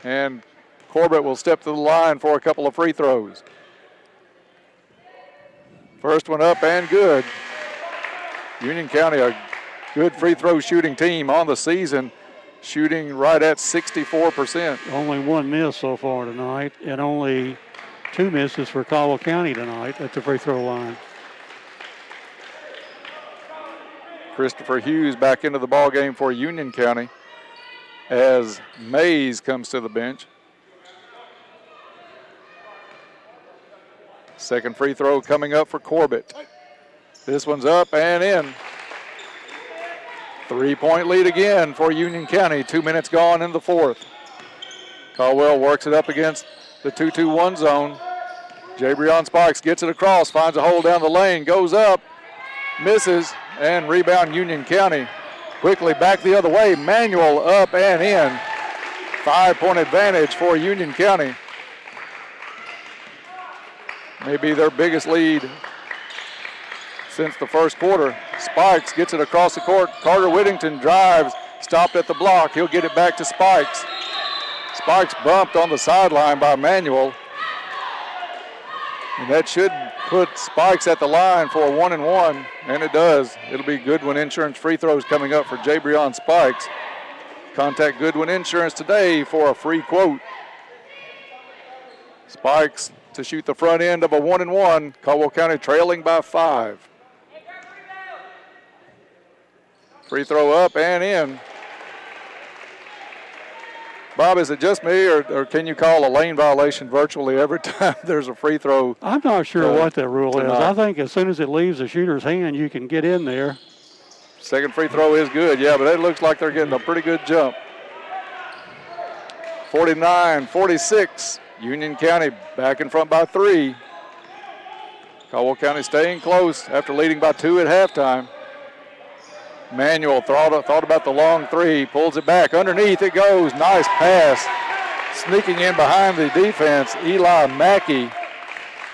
and Corbett will step to the line for a couple of free throws. First one up and good. Union County, a good free throw shooting team on the season, shooting right at 64%. Only one miss so far tonight, and only 2 misses for Caldwell County tonight at the free throw line. Christopher Hughes back into the ball game for Union County as Mays comes to the bench. Second free throw coming up for Corbett. This one's up and in. 3-point lead again for Union County. 2 minutes gone in the fourth. Caldwell works it up against the 2-2-1 zone. Jabrion Sparks gets it across, finds a hole down the lane, goes up, misses, and rebound Union County. Quickly back the other way. Manuel up and in. 5-point advantage for Union County. Maybe their biggest lead since the first quarter. Spikes gets it across the court. Carter Whittington drives, stopped at the block. He'll get it back to Spikes. Spikes bumped on the sideline by Manuel. And that should put Spikes at the line for a 1-and-1, and it does. It'll be Goodwin Insurance free throws coming up for Jabrion Spikes. Contact Goodwin Insurance today for a free quote. Spikes to shoot the front end of a 1-and-1. Caldwell County trailing by 5. Free throw up and in. Bob, is it just me, or can you call a lane violation virtually every time there's a free throw? I'm not sure what that rule tonight. is. I think as soon as it leaves the shooter's hand, you can get in there. Second free throw is good, yeah, but it looks like they're getting a pretty good jump. 49-46. Union County back in front by 3. Caldwell County staying close after leading by 2 at halftime. Manuel thought about the long 3, pulls it back. Underneath it goes. Nice pass. Sneaking in behind the defense, Eli Mackey.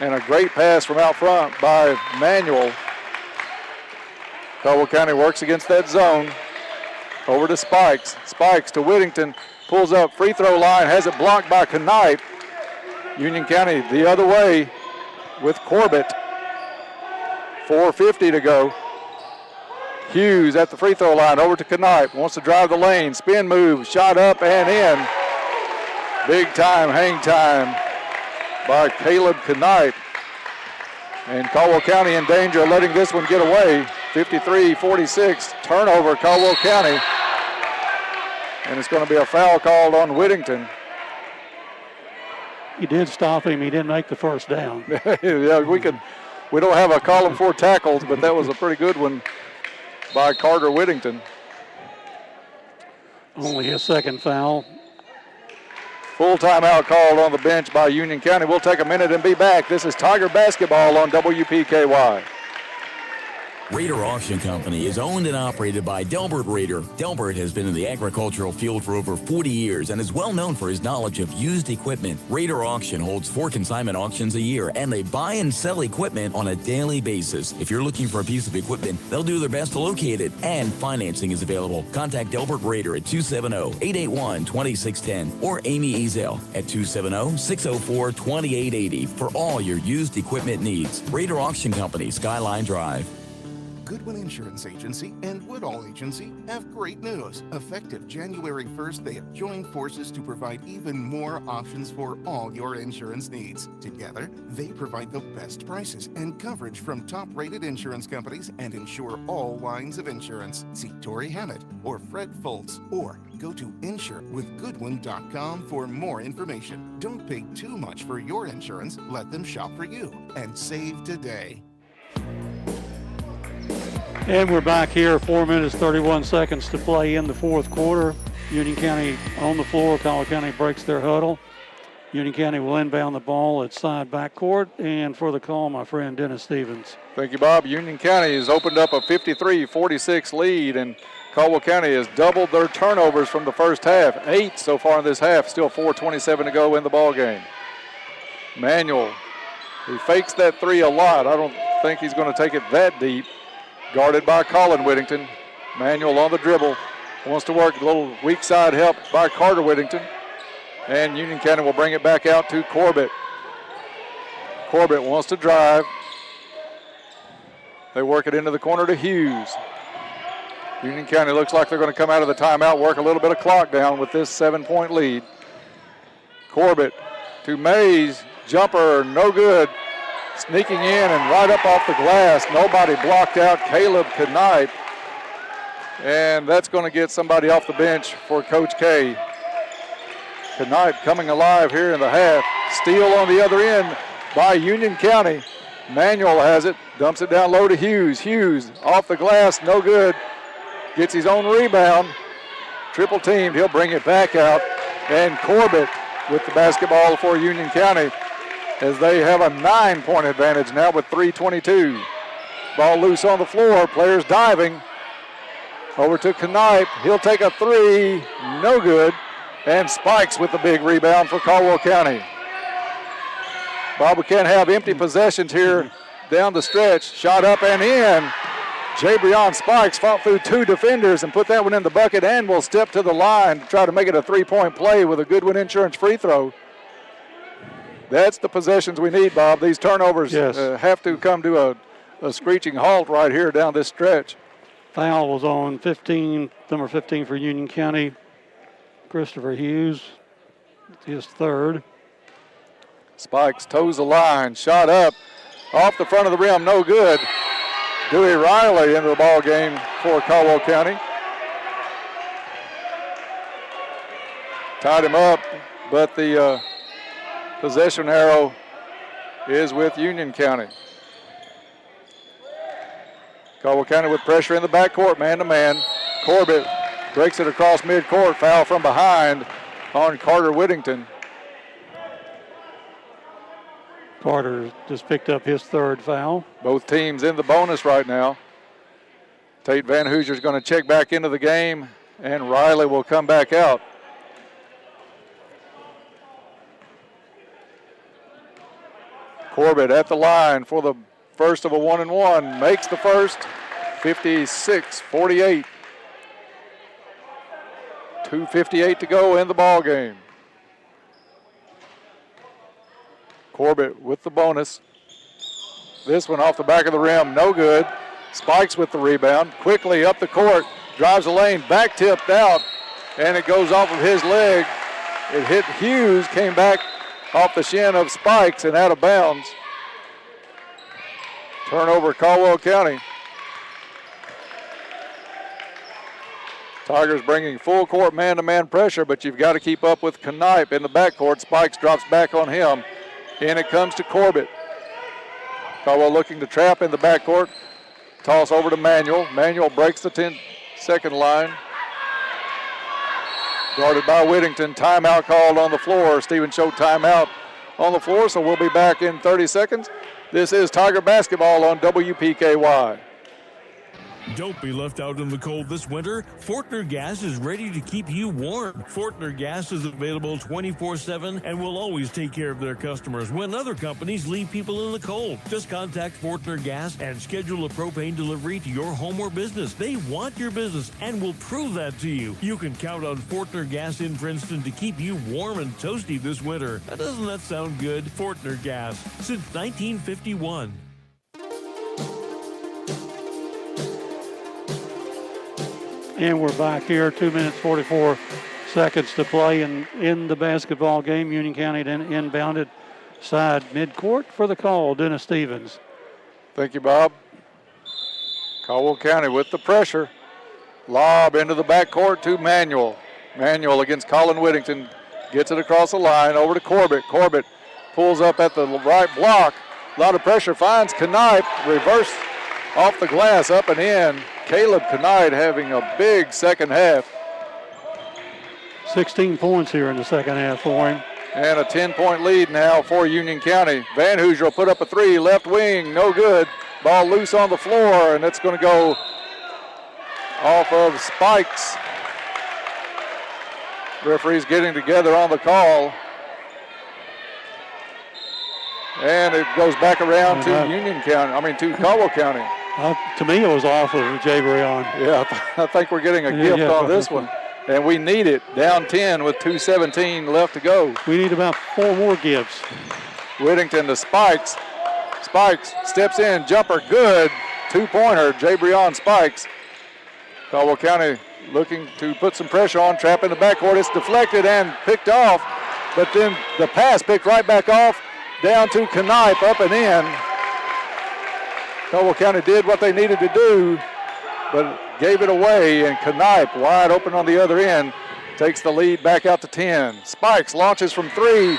And a great pass from out front by Manuel. Caldwell County works against that zone. Over to Spikes. Spikes to Whittington. Pulls up free throw line. Has it blocked by Knight. Union County the other way with Corbett. 4:50 to go. Hughes at the free throw line, over to Knight, wants to drive the lane, spin move, shot up and in. Big time hang time by Caleb Knight. And Caldwell County in danger of letting this one get away. 53-46, turnover Caldwell County. And it's going to be a foul called on Whittington. He did stop him. He didn't make the first down. Yeah, we don't have a column for tackles, but that was a pretty good one by Carter Whittington. Only his second foul. Full timeout called on the bench by Union County. We'll take a minute and be back. This is Tiger Basketball on WPKY. Raider Auction Company is owned and operated by Delbert Raider. Delbert has been in the agricultural field for over 40 years and is well known for his knowledge of used equipment. Raider Auction holds 4 consignment auctions a year, and they buy and sell equipment on a daily basis. If you're looking for a piece of equipment, they'll do their best to locate it, and financing is available. Contact Delbert Raider at 270-881-2610 or Amy Ezel at 270-604-2880 for all your used equipment needs. Raider Auction Company, Skyline Drive. Goodwin Insurance Agency and Woodall Agency have great news. Effective January 1st, they have joined forces to provide even more options for all your insurance needs. Together, they provide the best prices and coverage from top-rated insurance companies and insure all lines of insurance. See Tori Hammett or Fred Foltz or go to insurewithgoodwin.com for more information. Don't pay too much for your insurance. Let them shop for you and save today. And we're back here, 4 minutes, 31 seconds to play in the fourth quarter. Union County on the floor. Caldwell County breaks their huddle. Union County will inbound the ball at side backcourt. And for the call, my friend Dennis Stevens. Thank you, Bob. Union County has opened up a 53-46 lead, and Caldwell County has doubled their turnovers from the first half. 8 so far in this half, still 4:27 to go in the ball game. Manuel, he fakes that 3 a lot. I don't think he's going to take it that deep. Guarded by Colin Whittington. Manuel on the dribble. Wants to work a little weak side help by Carter Whittington. And Union County will bring it back out to Corbett. Corbett wants to drive. They work it into the corner to Hughes. Union County looks like they're going to come out of the timeout, work a little bit of clock down with this 7-point lead. Corbett to Mays. Jumper, no good. Sneaking in and right up off the glass. Nobody blocked out Caleb Knight. And that's going to get somebody off the bench for Coach K. Knight coming alive here in the half. Steal on the other end by Union County. Manuel has it. Dumps it down low to Hughes. Hughes off the glass. No good. Gets his own rebound. Triple teamed. He'll bring it back out. And Corbett with the basketball for Union County, as they have a 9-point advantage now with 3:22. Ball loose on the floor, players diving. Over to Knight, he'll take a 3, no good. And Spikes with the big rebound for Caldwell County. Bob, we can't have empty possessions here down the stretch. Shot up and in. Jabrion Spikes fought through 2 defenders and put that one in the bucket, and will step to the line to try to make it a 3-point play with a Goodwin Insurance free throw. That's the possessions we need, Bob. These turnovers Yes. have to come to a screeching halt right here down this stretch. Foul was on 15, number 15 for Union County, Christopher Hughes, his third. Spikes toes the line, shot up, off the front of the rim, no good. Dewey Riley into the ball game for Caldwell County. Tied him up, but the possession arrow is with Union County. Caldwell County with pressure in the backcourt, man-to-man. Corbett breaks it across midcourt, foul from behind on Carter Whittington. Carter just picked up his third foul. Both teams in the bonus right now. Tate Van Hoosier's going to check back into the game, and Riley will come back out. Corbett at the line for the first of a 1-and-1. Makes the first, 56-48. 2:58 to go in the ball game. Corbett with the bonus. This one off the back of the rim, no good. Spikes with the rebound. Quickly up the court, drives the lane, back tipped out, and it goes off of his leg. It hit Hughes, came back off the shin of Spikes and out of bounds. Turnover, Caldwell County. Tigers bringing full court man-to-man pressure, but you've got to keep up with Knipe in the backcourt. Spikes drops back on him. In it comes to Corbett. Caldwell looking to trap in the backcourt. Toss over to Manuel. Manuel breaks the 10-second line. Guarded by Whittington. Timeout called on the floor. Stephen showed timeout on the floor, so we'll be back in 30 seconds. This is Tiger Basketball on WPKY. Don't be left out in the cold this winter. Fortner Gas is ready to keep you warm. Fortner Gas is available 24/7 and will always take care of their customers when other companies leave people in the cold. Just contact Fortner Gas and schedule a propane delivery to your home or business. They want your business and will prove that to you. You can count on Fortner Gas in Princeton to keep you warm and toasty this winter. Doesn't that sound good? Fortner Gas, since 1951. And we're back here, 2 minutes, 44 seconds to play in the basketball game. Union County then inbounded side midcourt for the call. Dennis Stevens. Thank you, Bob. Caldwell County with the pressure. Lob into the backcourt to Manuel. Manuel against Colin Whittington. Gets it across the line over to Corbett. Corbett pulls up at the right block. A lot of pressure, finds Knipe. Reverse off the glass, up and in. Caleb Knight having a big second half. 16 points here in the second half for him. And a 10-point lead now for Union County. Van Hoosier will put up a three, left wing, no good. Ball loose on the floor, and it's going to go off of Spikes. Referees getting together on the call. And it goes back around to to Caldwell County. To me, it was off of Jay Brion. Yeah, I think we're getting a gift on this one. And we need it. Down 10 with 2:17 left to go. We need about 4 more gives. Whittington to Spikes. Spikes steps in, jumper, good. 2-pointer, Jay Brion Spikes. Caldwell County looking to put some pressure on, trap in the backcourt. It's deflected and picked off, but then the pass picked right back off, down to Knipe, up and in. Caldwell County did what they needed to do, but gave it away, and Knipe wide open on the other end takes the lead back out to 10. Spikes launches from three.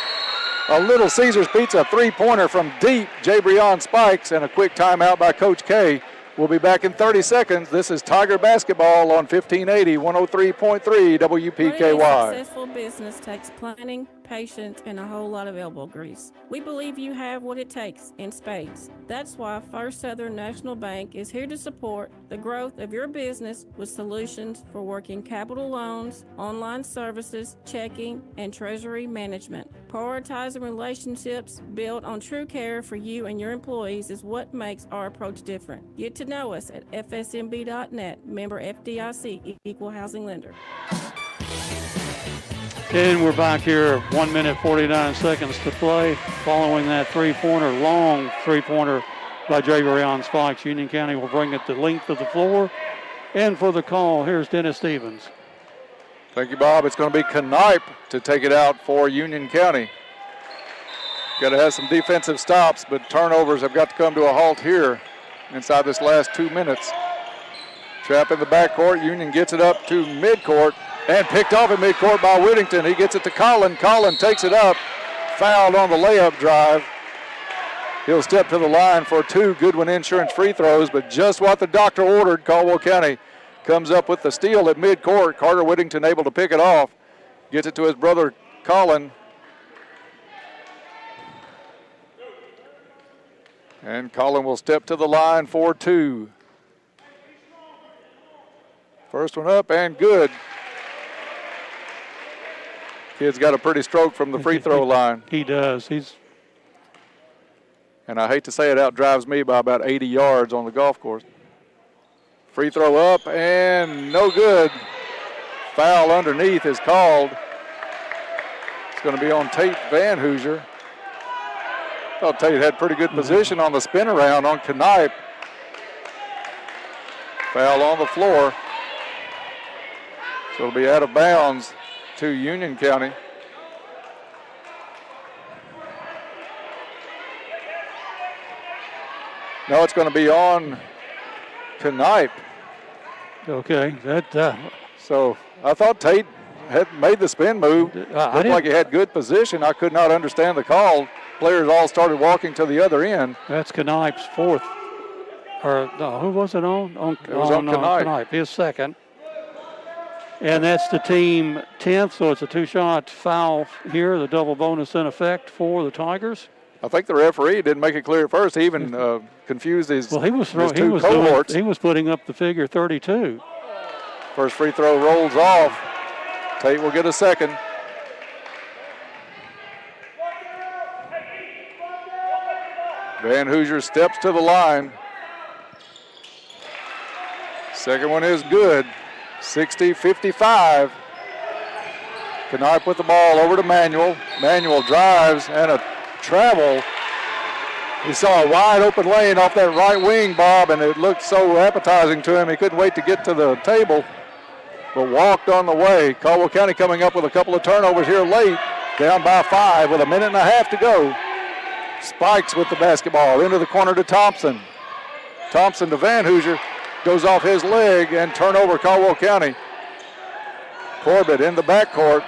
A Little Caesars Pizza three-pointer from deep. Jay Brion Spikes, and a quick timeout by Coach K. We'll be back in 30 seconds. This is Tiger Basketball on 1580, 103.3 WPKY. A successful business takes planning, patience, and a whole lot of elbow grease. We believe you have what it takes in spades. That's why First Southern National Bank is here to support the growth of your business with solutions for working capital loans, online services, checking, and treasury management. Prioritizing relationships built on true care for you and your employees is what makes our approach different. Get to know us at fsmb.net, member FDIC, equal housing lender. And we're back here, 1 minute, 49 seconds to play. Following that three-pointer, long three-pointer by Javerion Spikes. Union County will bring it the length of the floor. And for the call, here's Dennis Stevens. Thank you, Bob. It's going to be Knipe to take it out for Union County. Got to have some defensive stops, but turnovers have got to come to a halt here inside this last 2 minutes. Trap in the backcourt. Union gets it up to midcourt and picked off at midcourt by Whittington. He gets it to Collin. Collin takes it up. Fouled on the layup drive. He'll step to the line for 2 Goodwin Insurance free throws, but just what the doctor ordered. Caldwell County comes up with the steal at midcourt. Carter Whittington able to pick it off. Gets it to his brother Collin. And Collin will step to the line for 2. First one up and good. Kid's got a pretty stroke from the free throw line. He does. And I hate to say it, outdrives me by about 80 yards on the golf course. Free throw up and no good. Foul underneath is called. It's going to be on Tate Van Hoosier. Thought Tate had pretty good position on the spin around on Knipe. Foul on the floor. So it'll be out of bounds to Union County. No, it's going to be on Knipe. Okay. So I thought Tate had made the spin move. Looked like he had good position. I could not understand the call. Players all started walking to the other end. That's Knipe's fourth. Or no, who was it on? It was on Knipe. Knipe, his second. And that's the team 10th, so it's a 2-shot foul here, the double bonus in effect for the Tigers. I think the referee didn't make it clear at first. He even confused his, he was cohorts. He was putting up the figure 32. First free throw rolls off. Tate will get a second. Van Hoosier steps to the line. Second one is good. 60-55. Knipe with the ball over to Manuel. Manuel drives and a travel. He saw a wide open lane off that right wing, Bob, and it looked so appetizing to him. He couldn't wait to get to the table, but walked on the way. Caldwell County coming up with a couple of turnovers here late, down by 5 with a minute and a half to go. Spikes with the basketball into the corner to Thompson. Thompson to Van Hoosier. Goes off his leg and turnover Caldwell County. Corbett in the backcourt.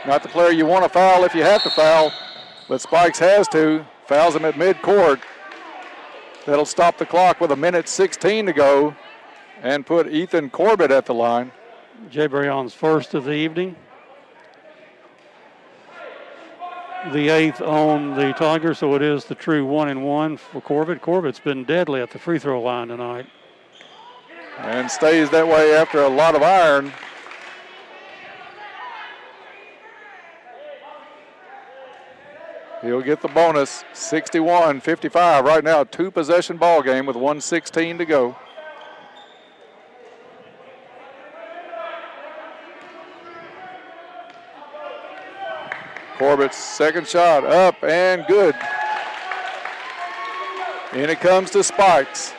Not the player you want to foul if you have to foul, but Spikes has to. Fouls him at midcourt. That'll stop the clock with a minute 16 to go and put Ethan Corbett at the line. Jabrion's first of the evening. The 8th on the Tigers, so it is the true 1-and-1 for Corbett. Corbett's been deadly at the free throw line tonight. And stays that way after a lot of iron. He'll get the bonus, 61-55. Right now, 2-possession ball game with 1:16 to go. Corbett's second shot up and good. In it comes to Spikes.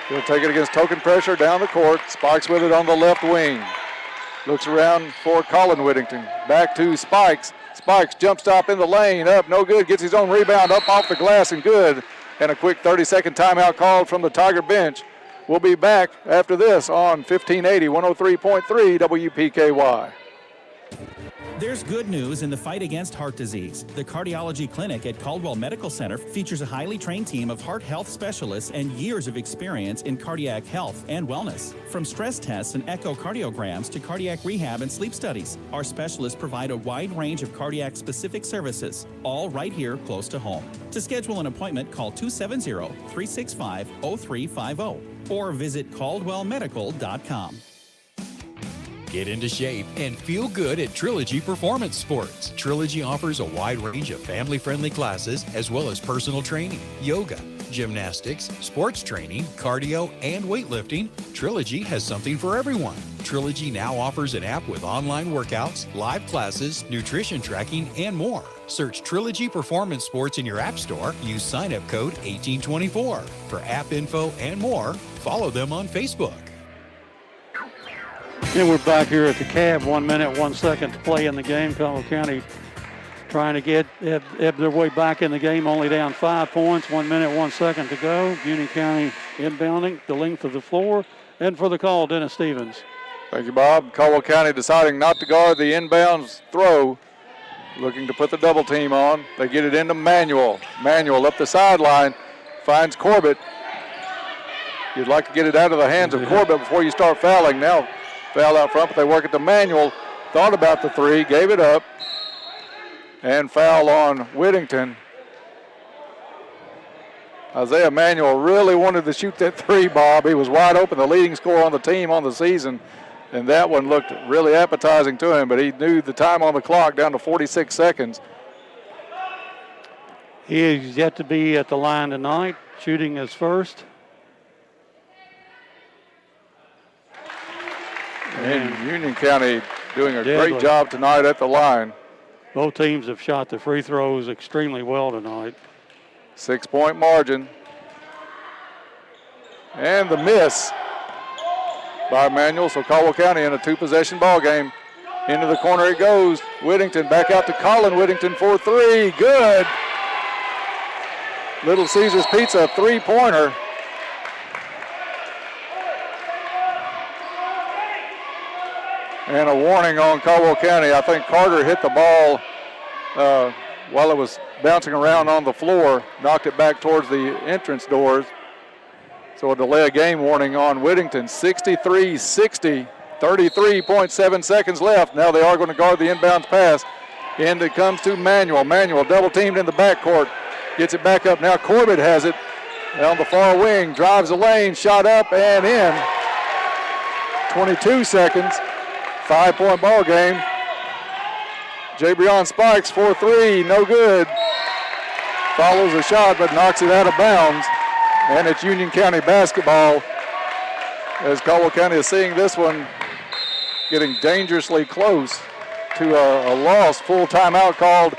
He'll take it against token pressure down the court. Spikes with it on the left wing. Looks around for Colin Whittington. Back to Spikes. Spikes jump stop in the lane. Up, no good. Gets his own rebound up off the glass and good. And a quick 30-second timeout called from the Tiger bench. We'll be back after this on 1580, 103.3 WPKY. There's good news in the fight against heart disease. The cardiology clinic at Caldwell Medical Center features a highly trained team of heart health specialists and years of experience in cardiac health and wellness. From stress tests and echocardiograms to cardiac rehab and sleep studies, our specialists provide a wide range of cardiac-specific services, all right here close to home. To schedule an appointment, call 270-365-0350 or visit caldwellmedical.com. Get into shape and feel good at Trilogy Performance Sports. Trilogy offers a wide range of family-friendly classes as well as personal training, yoga, gymnastics, sports training, cardio, and weightlifting. Trilogy has something for everyone. Trilogy now offers an app with online workouts, live classes, nutrition tracking, and more. Search Trilogy Performance Sports in your app store. Use sign-up code 1824. For app info and more, follow them on Facebook. And we're back here at the Cab. 1 minute, 1 second to play in the game. Caldwell County trying to ebb their way back in the game, only down 5 points. 1 minute, 1 second to go. Union County inbounding the length of the floor. And for the call, Dennis Stevens. Thank you, Bob. Caldwell County deciding not to guard the inbounds throw, looking to put the double team on. They get it into Manuel. Manuel up the sideline, finds Corbett. You'd like to get it out of the hands of Corbett before you start fouling. Now foul out front, but they work it to Manuel. Thought about the three, gave it up. And foul on Whittington. Isaiah Manuel really wanted to shoot that three, Bob. He was wide open, the leading scorer on the team on the season. And that one looked really appetizing to him, but he knew the time on the clock down to 46 seconds. He is yet to be at the line tonight, shooting his first. And Union County doing a great job tonight at the line. Both teams have shot the free throws extremely well tonight. 6-point margin. And the miss by Manuel. So Caldwell County in a two-possession ball game. Into the corner it goes. Whittington back out to Colin Whittington for three. Good. Little Caesars Pizza three-pointer. And a warning on Caldwell County. I think Carter hit the ball while it was bouncing around on the floor, knocked it back towards the entrance doors. So a delay of game warning on Whittington. 63-60, 33.7 seconds left. Now they are going to guard the inbounds pass. And it comes to Manuel. Manuel double teamed in the backcourt. Gets it back up. Now Corbett has it on the far wing. Drives the lane, shot up and in. 22 seconds. 5-point ball game. Jabrion Spikes for three, no good. Follows a shot but knocks it out of bounds. And it's Union County basketball as Caldwell County is seeing this one getting dangerously close to a loss. Full timeout called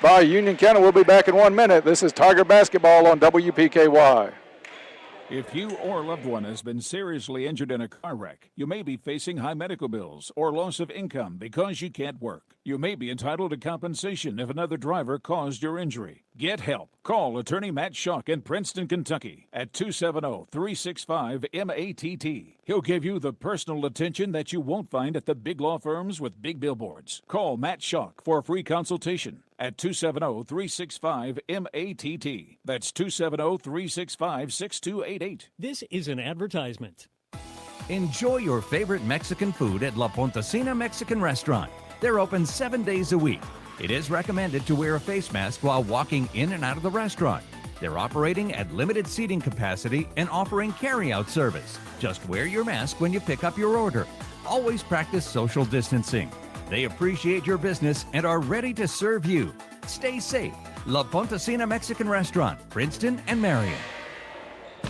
by Union County. We'll be back in 1 minute. This is Tiger basketball on WPKY. If you or a loved one has been seriously injured in a car wreck, you may be facing high medical bills or loss of income because you can't work. You may be entitled to compensation if another driver caused your injury. Get help. Call attorney Matt Schock in Princeton, Kentucky at 270-365-MATT. He'll give you the personal attention that you won't find at the big law firms with big billboards. Call Matt Schock for a free consultation at 270-365-MATT. That's 270-365-6288. This is an advertisement. Enjoy your favorite Mexican food at La Pontesina Mexican Restaurant. They're open 7 days a week. It is recommended to wear a face mask while walking in and out of the restaurant. They're operating at limited seating capacity and offering carry-out service. Just wear your mask when you pick up your order. Always practice social distancing. They appreciate your business and are ready to serve you. Stay safe. La Pontesina Mexican Restaurant, Princeton and Marion.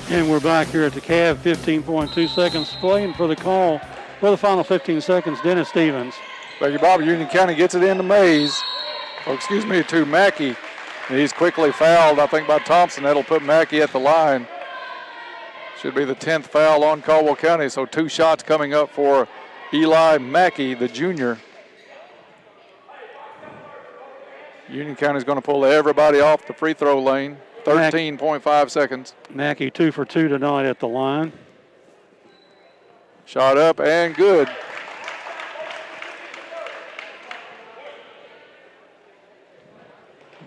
And we're back here at the Cab, 15.2 seconds to play. And for the call, for the final 15 seconds, Dennis Stevens. Thank you, Bob. Union County gets it into Mays. To Mackey. And he's quickly fouled, I think, by Thompson. That'll put Mackey at the line. Should be the 10th foul on Caldwell County. So 2 shots coming up for Eli Mackey, the junior. Union County's going to pull everybody off the free throw lane. 13.5 seconds. Mackey 2 for 2 tonight at the line. Shot up and good.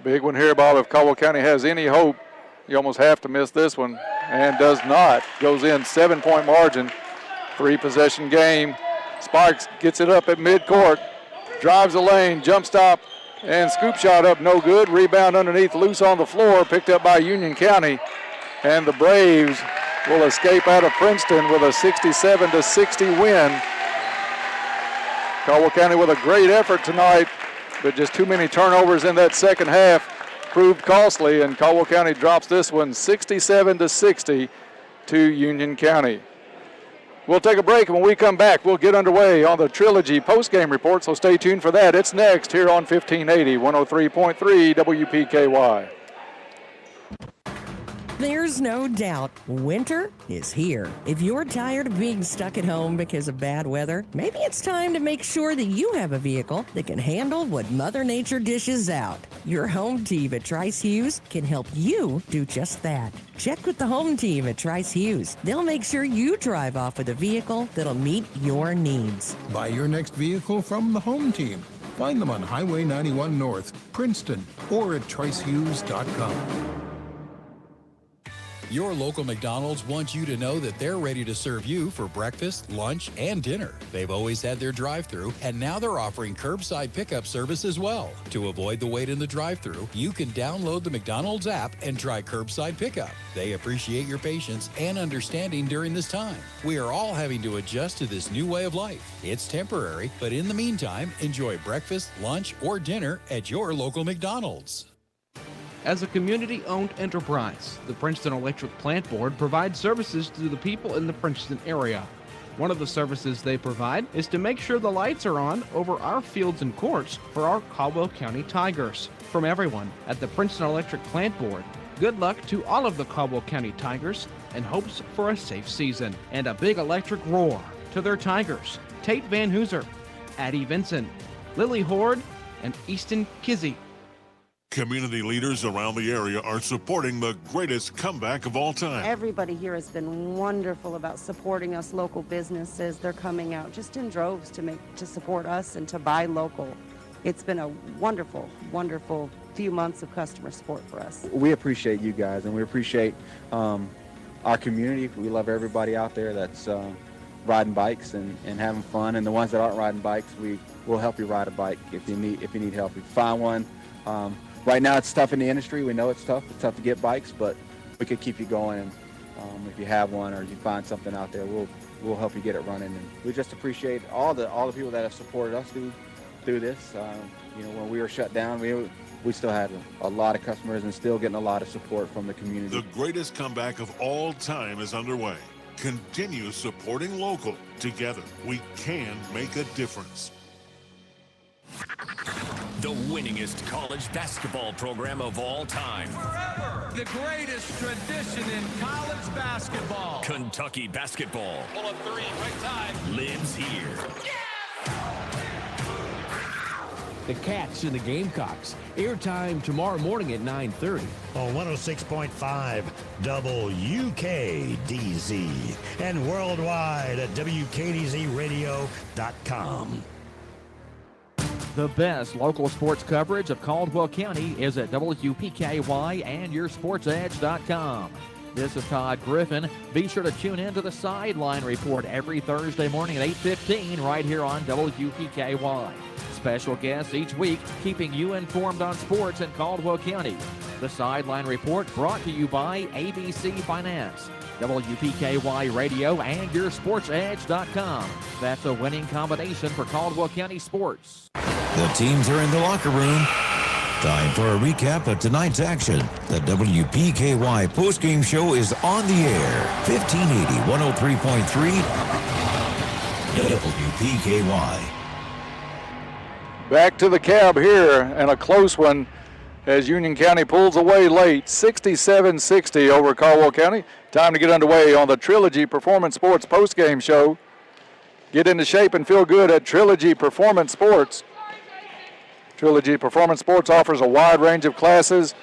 Big one here, Bob. If Caldwell County has any hope, you almost have to miss this one, and does not. Goes in, 7-point margin, 3-possession game. Sparks gets it up at midcourt, drives the lane, jump stop, and scoop shot up, no good. Rebound underneath, loose on the floor, picked up by Union County. And the Braves will escape out of Princeton with a 67-60 win. Caldwell County with a great effort tonight, but just too many turnovers in that second half proved costly, and Caldwell County drops this one 67-60 to Union County. We'll take a break, and when we come back, we'll get underway on the Trilogy postgame report, so stay tuned for that. It's next here on 1580, 103.3 WPKY. There's no doubt winter is here. If you're tired of being stuck at home because of bad weather, maybe it's time to make sure that you have a vehicle that can handle what Mother Nature dishes out. Your home team at Trice Hughes can help you do just that. Check with the home team at Trice Hughes. They'll make sure you drive off with a vehicle that'll meet your needs. Buy your next vehicle from the home team. Find them on Highway 91 North, Princeton, or at tricehughes.com. Your local McDonald's wants you to know that they're ready to serve you for breakfast, lunch, and dinner. They've always had their drive-thru, and now they're offering curbside pickup service as well. To avoid the wait in the drive-thru, you can download the McDonald's app and try curbside pickup. They appreciate your patience and understanding during this time. We are all having to adjust to this new way of life. It's temporary, but in the meantime, enjoy breakfast, lunch, or dinner at your local McDonald's. As a community-owned enterprise, the Princeton Electric Plant Board provides services to the people in the Princeton area. One of the services they provide is to make sure the lights are on over our fields and courts for our Caldwell County Tigers. From everyone at the Princeton Electric Plant Board, good luck to all of the Caldwell County Tigers and hopes for a safe season. And a big electric roar to their Tigers. Tate Van Hooser, Addie Vincent, Lily Horde, and Easton Kizzy. Community leaders around the area are supporting the greatest comeback of all time. Everybody here has been wonderful about supporting us, local businesses. They're coming out just in droves to support us and to buy local. It's been a wonderful, wonderful few months of customer support for us. We appreciate you guys, and we appreciate our community. We love everybody out there that's riding bikes and having fun. And the ones that aren't riding bikes, we'll help you ride a bike if you need help. If you find one. Right now it's tough in the industry. We know it's tough. It's tough to get bikes, but we could keep you going. If you have one or you find something out there, we'll help you get it running. And we just appreciate all the people that have supported us through this. When we were shut down, we still had a lot of customers and still getting a lot of support from the community. The greatest comeback of all time is underway. Continue supporting local. Together, we can make a difference. The winningest college basketball program of all time. Forever the greatest tradition in college basketball. Kentucky basketball. Pull up three, right time. Lives here. The Cats and the Gamecocks. Airtime tomorrow morning at 9:30. On 106.5 WKDZ and worldwide at WKDZradio.com. The best local sports coverage of Caldwell County is at WPKY and YourSportsEdge.com. This is Todd Griffin. Be sure to tune in to the Sideline Report every Thursday morning at 8:15 right here on WPKY. Special guests each week keeping you informed on sports in Caldwell County. The Sideline Report brought to you by ABC Finance. WPKY Radio and YourSportsEdge.com. That's a winning combination for Caldwell County sports. The teams are in the locker room. Time for a recap of tonight's action. The WPKY postgame show is on the air. 1580, 103.3 WPKY. Back to the cab here, and a close one as Union County pulls away late, 67-60 over Caldwell County. Time to get underway on the Trilogy Performance Sports postgame show. Get into shape and feel good at Trilogy Performance Sports. Trilogy Performance Sports offers a wide range of classes,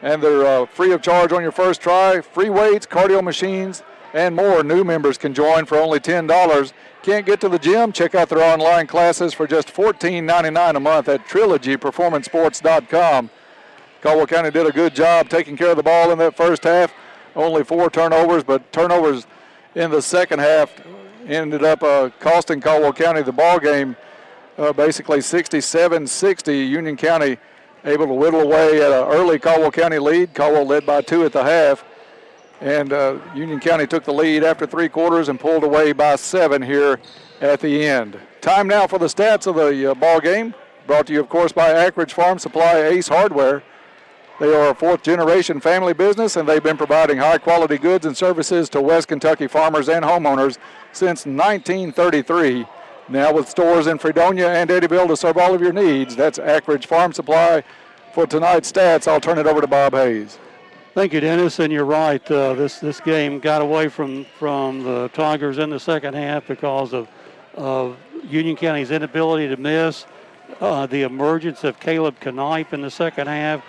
and they're free of charge on your first try. Free weights, cardio machines, and more. New members can join for only $10. Can't get to the gym? Check out their online classes for just $14.99 a month at trilogyperformancesports.com. Caldwell County did a good job taking care of the ball in that first half. Only 4 turnovers, but turnovers in the second half ended up costing Caldwell County the ball game. Basically 67-60. Union County able to whittle away at an early Caldwell County lead. Caldwell led by 2 at the half. And Union County took the lead after 3 quarters and pulled away by 7 here at the end. Time now for the stats of the ball game. Brought to you, of course, by Ackridge Farm Supply Ace Hardware. They are a fourth-generation family business, and they've been providing high-quality goods and services to West Kentucky farmers and homeowners since 1933. Now with stores in Fredonia and Eddyville to serve all of your needs. That's Ackridge Farm Supply. For tonight's stats, I'll turn it over to Bob Hayes. Thank you, Dennis, and you're right. This game got away from the Tigers in the second half because of Union County's inability to miss. The emergence of Caleb Knipe in the second half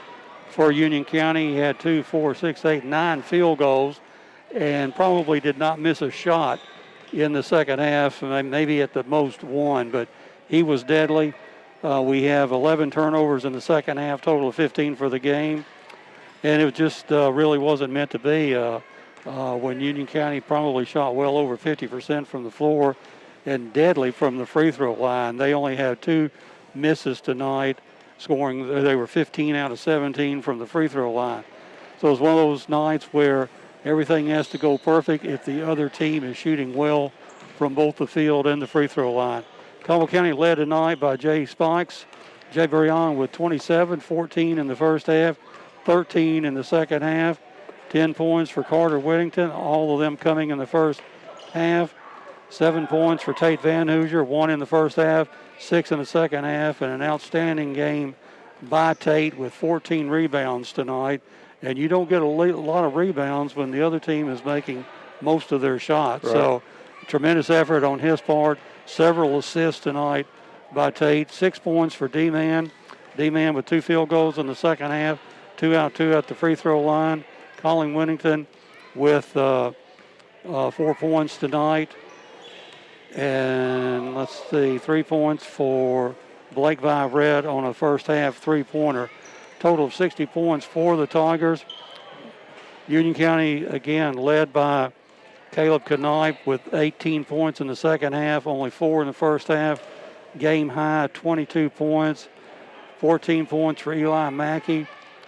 for Union County. He had 2, 4, 6, 8, 9 field goals and probably did not miss a shot in the second half, maybe at the most one, but he was deadly. We have 11 turnovers in the second half, total of 15 for the game. And it just really wasn't meant to be when Union County probably shot well over 50% from the floor and deadly from the free throw line. They only had 2 misses tonight, scoring. They were 15 out of 17 from the free throw line. So it's one of those nights where everything has to go perfect if the other team is shooting well from both the field and the free throw line. Caldwell County led tonight by Jay Spikes. Jay Brion with 27, 14 in the first half, 13 in the second half. 10 points for Carter Whittington, all of them coming in the first half. 7 points for Tate Van Hoosier, 1 in the first half, 6 in the second half, and an outstanding game by Tate with 14 rebounds tonight. And you don't get a lot of rebounds when the other team is making most of their shots. Right. So tremendous effort on his part. Several assists tonight by Tate. 6 points for D-Man. D-Man with 2 field goals in the second half. 2 out, 2 at the free throw line. Colin Whittington with 4 points tonight. And let's see, 3 points for Blake Red on a first half three-pointer. Total of 60 points for the Tigers. Union County, again, led by Caleb Knipe with 18 points in the second half, only 4 in the first half. Game high, 22 points. 14 points for Eli Mackey.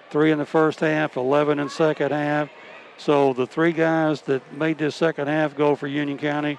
3 in the first half, 11 in second half. So the 3 guys that made this second half go for Union County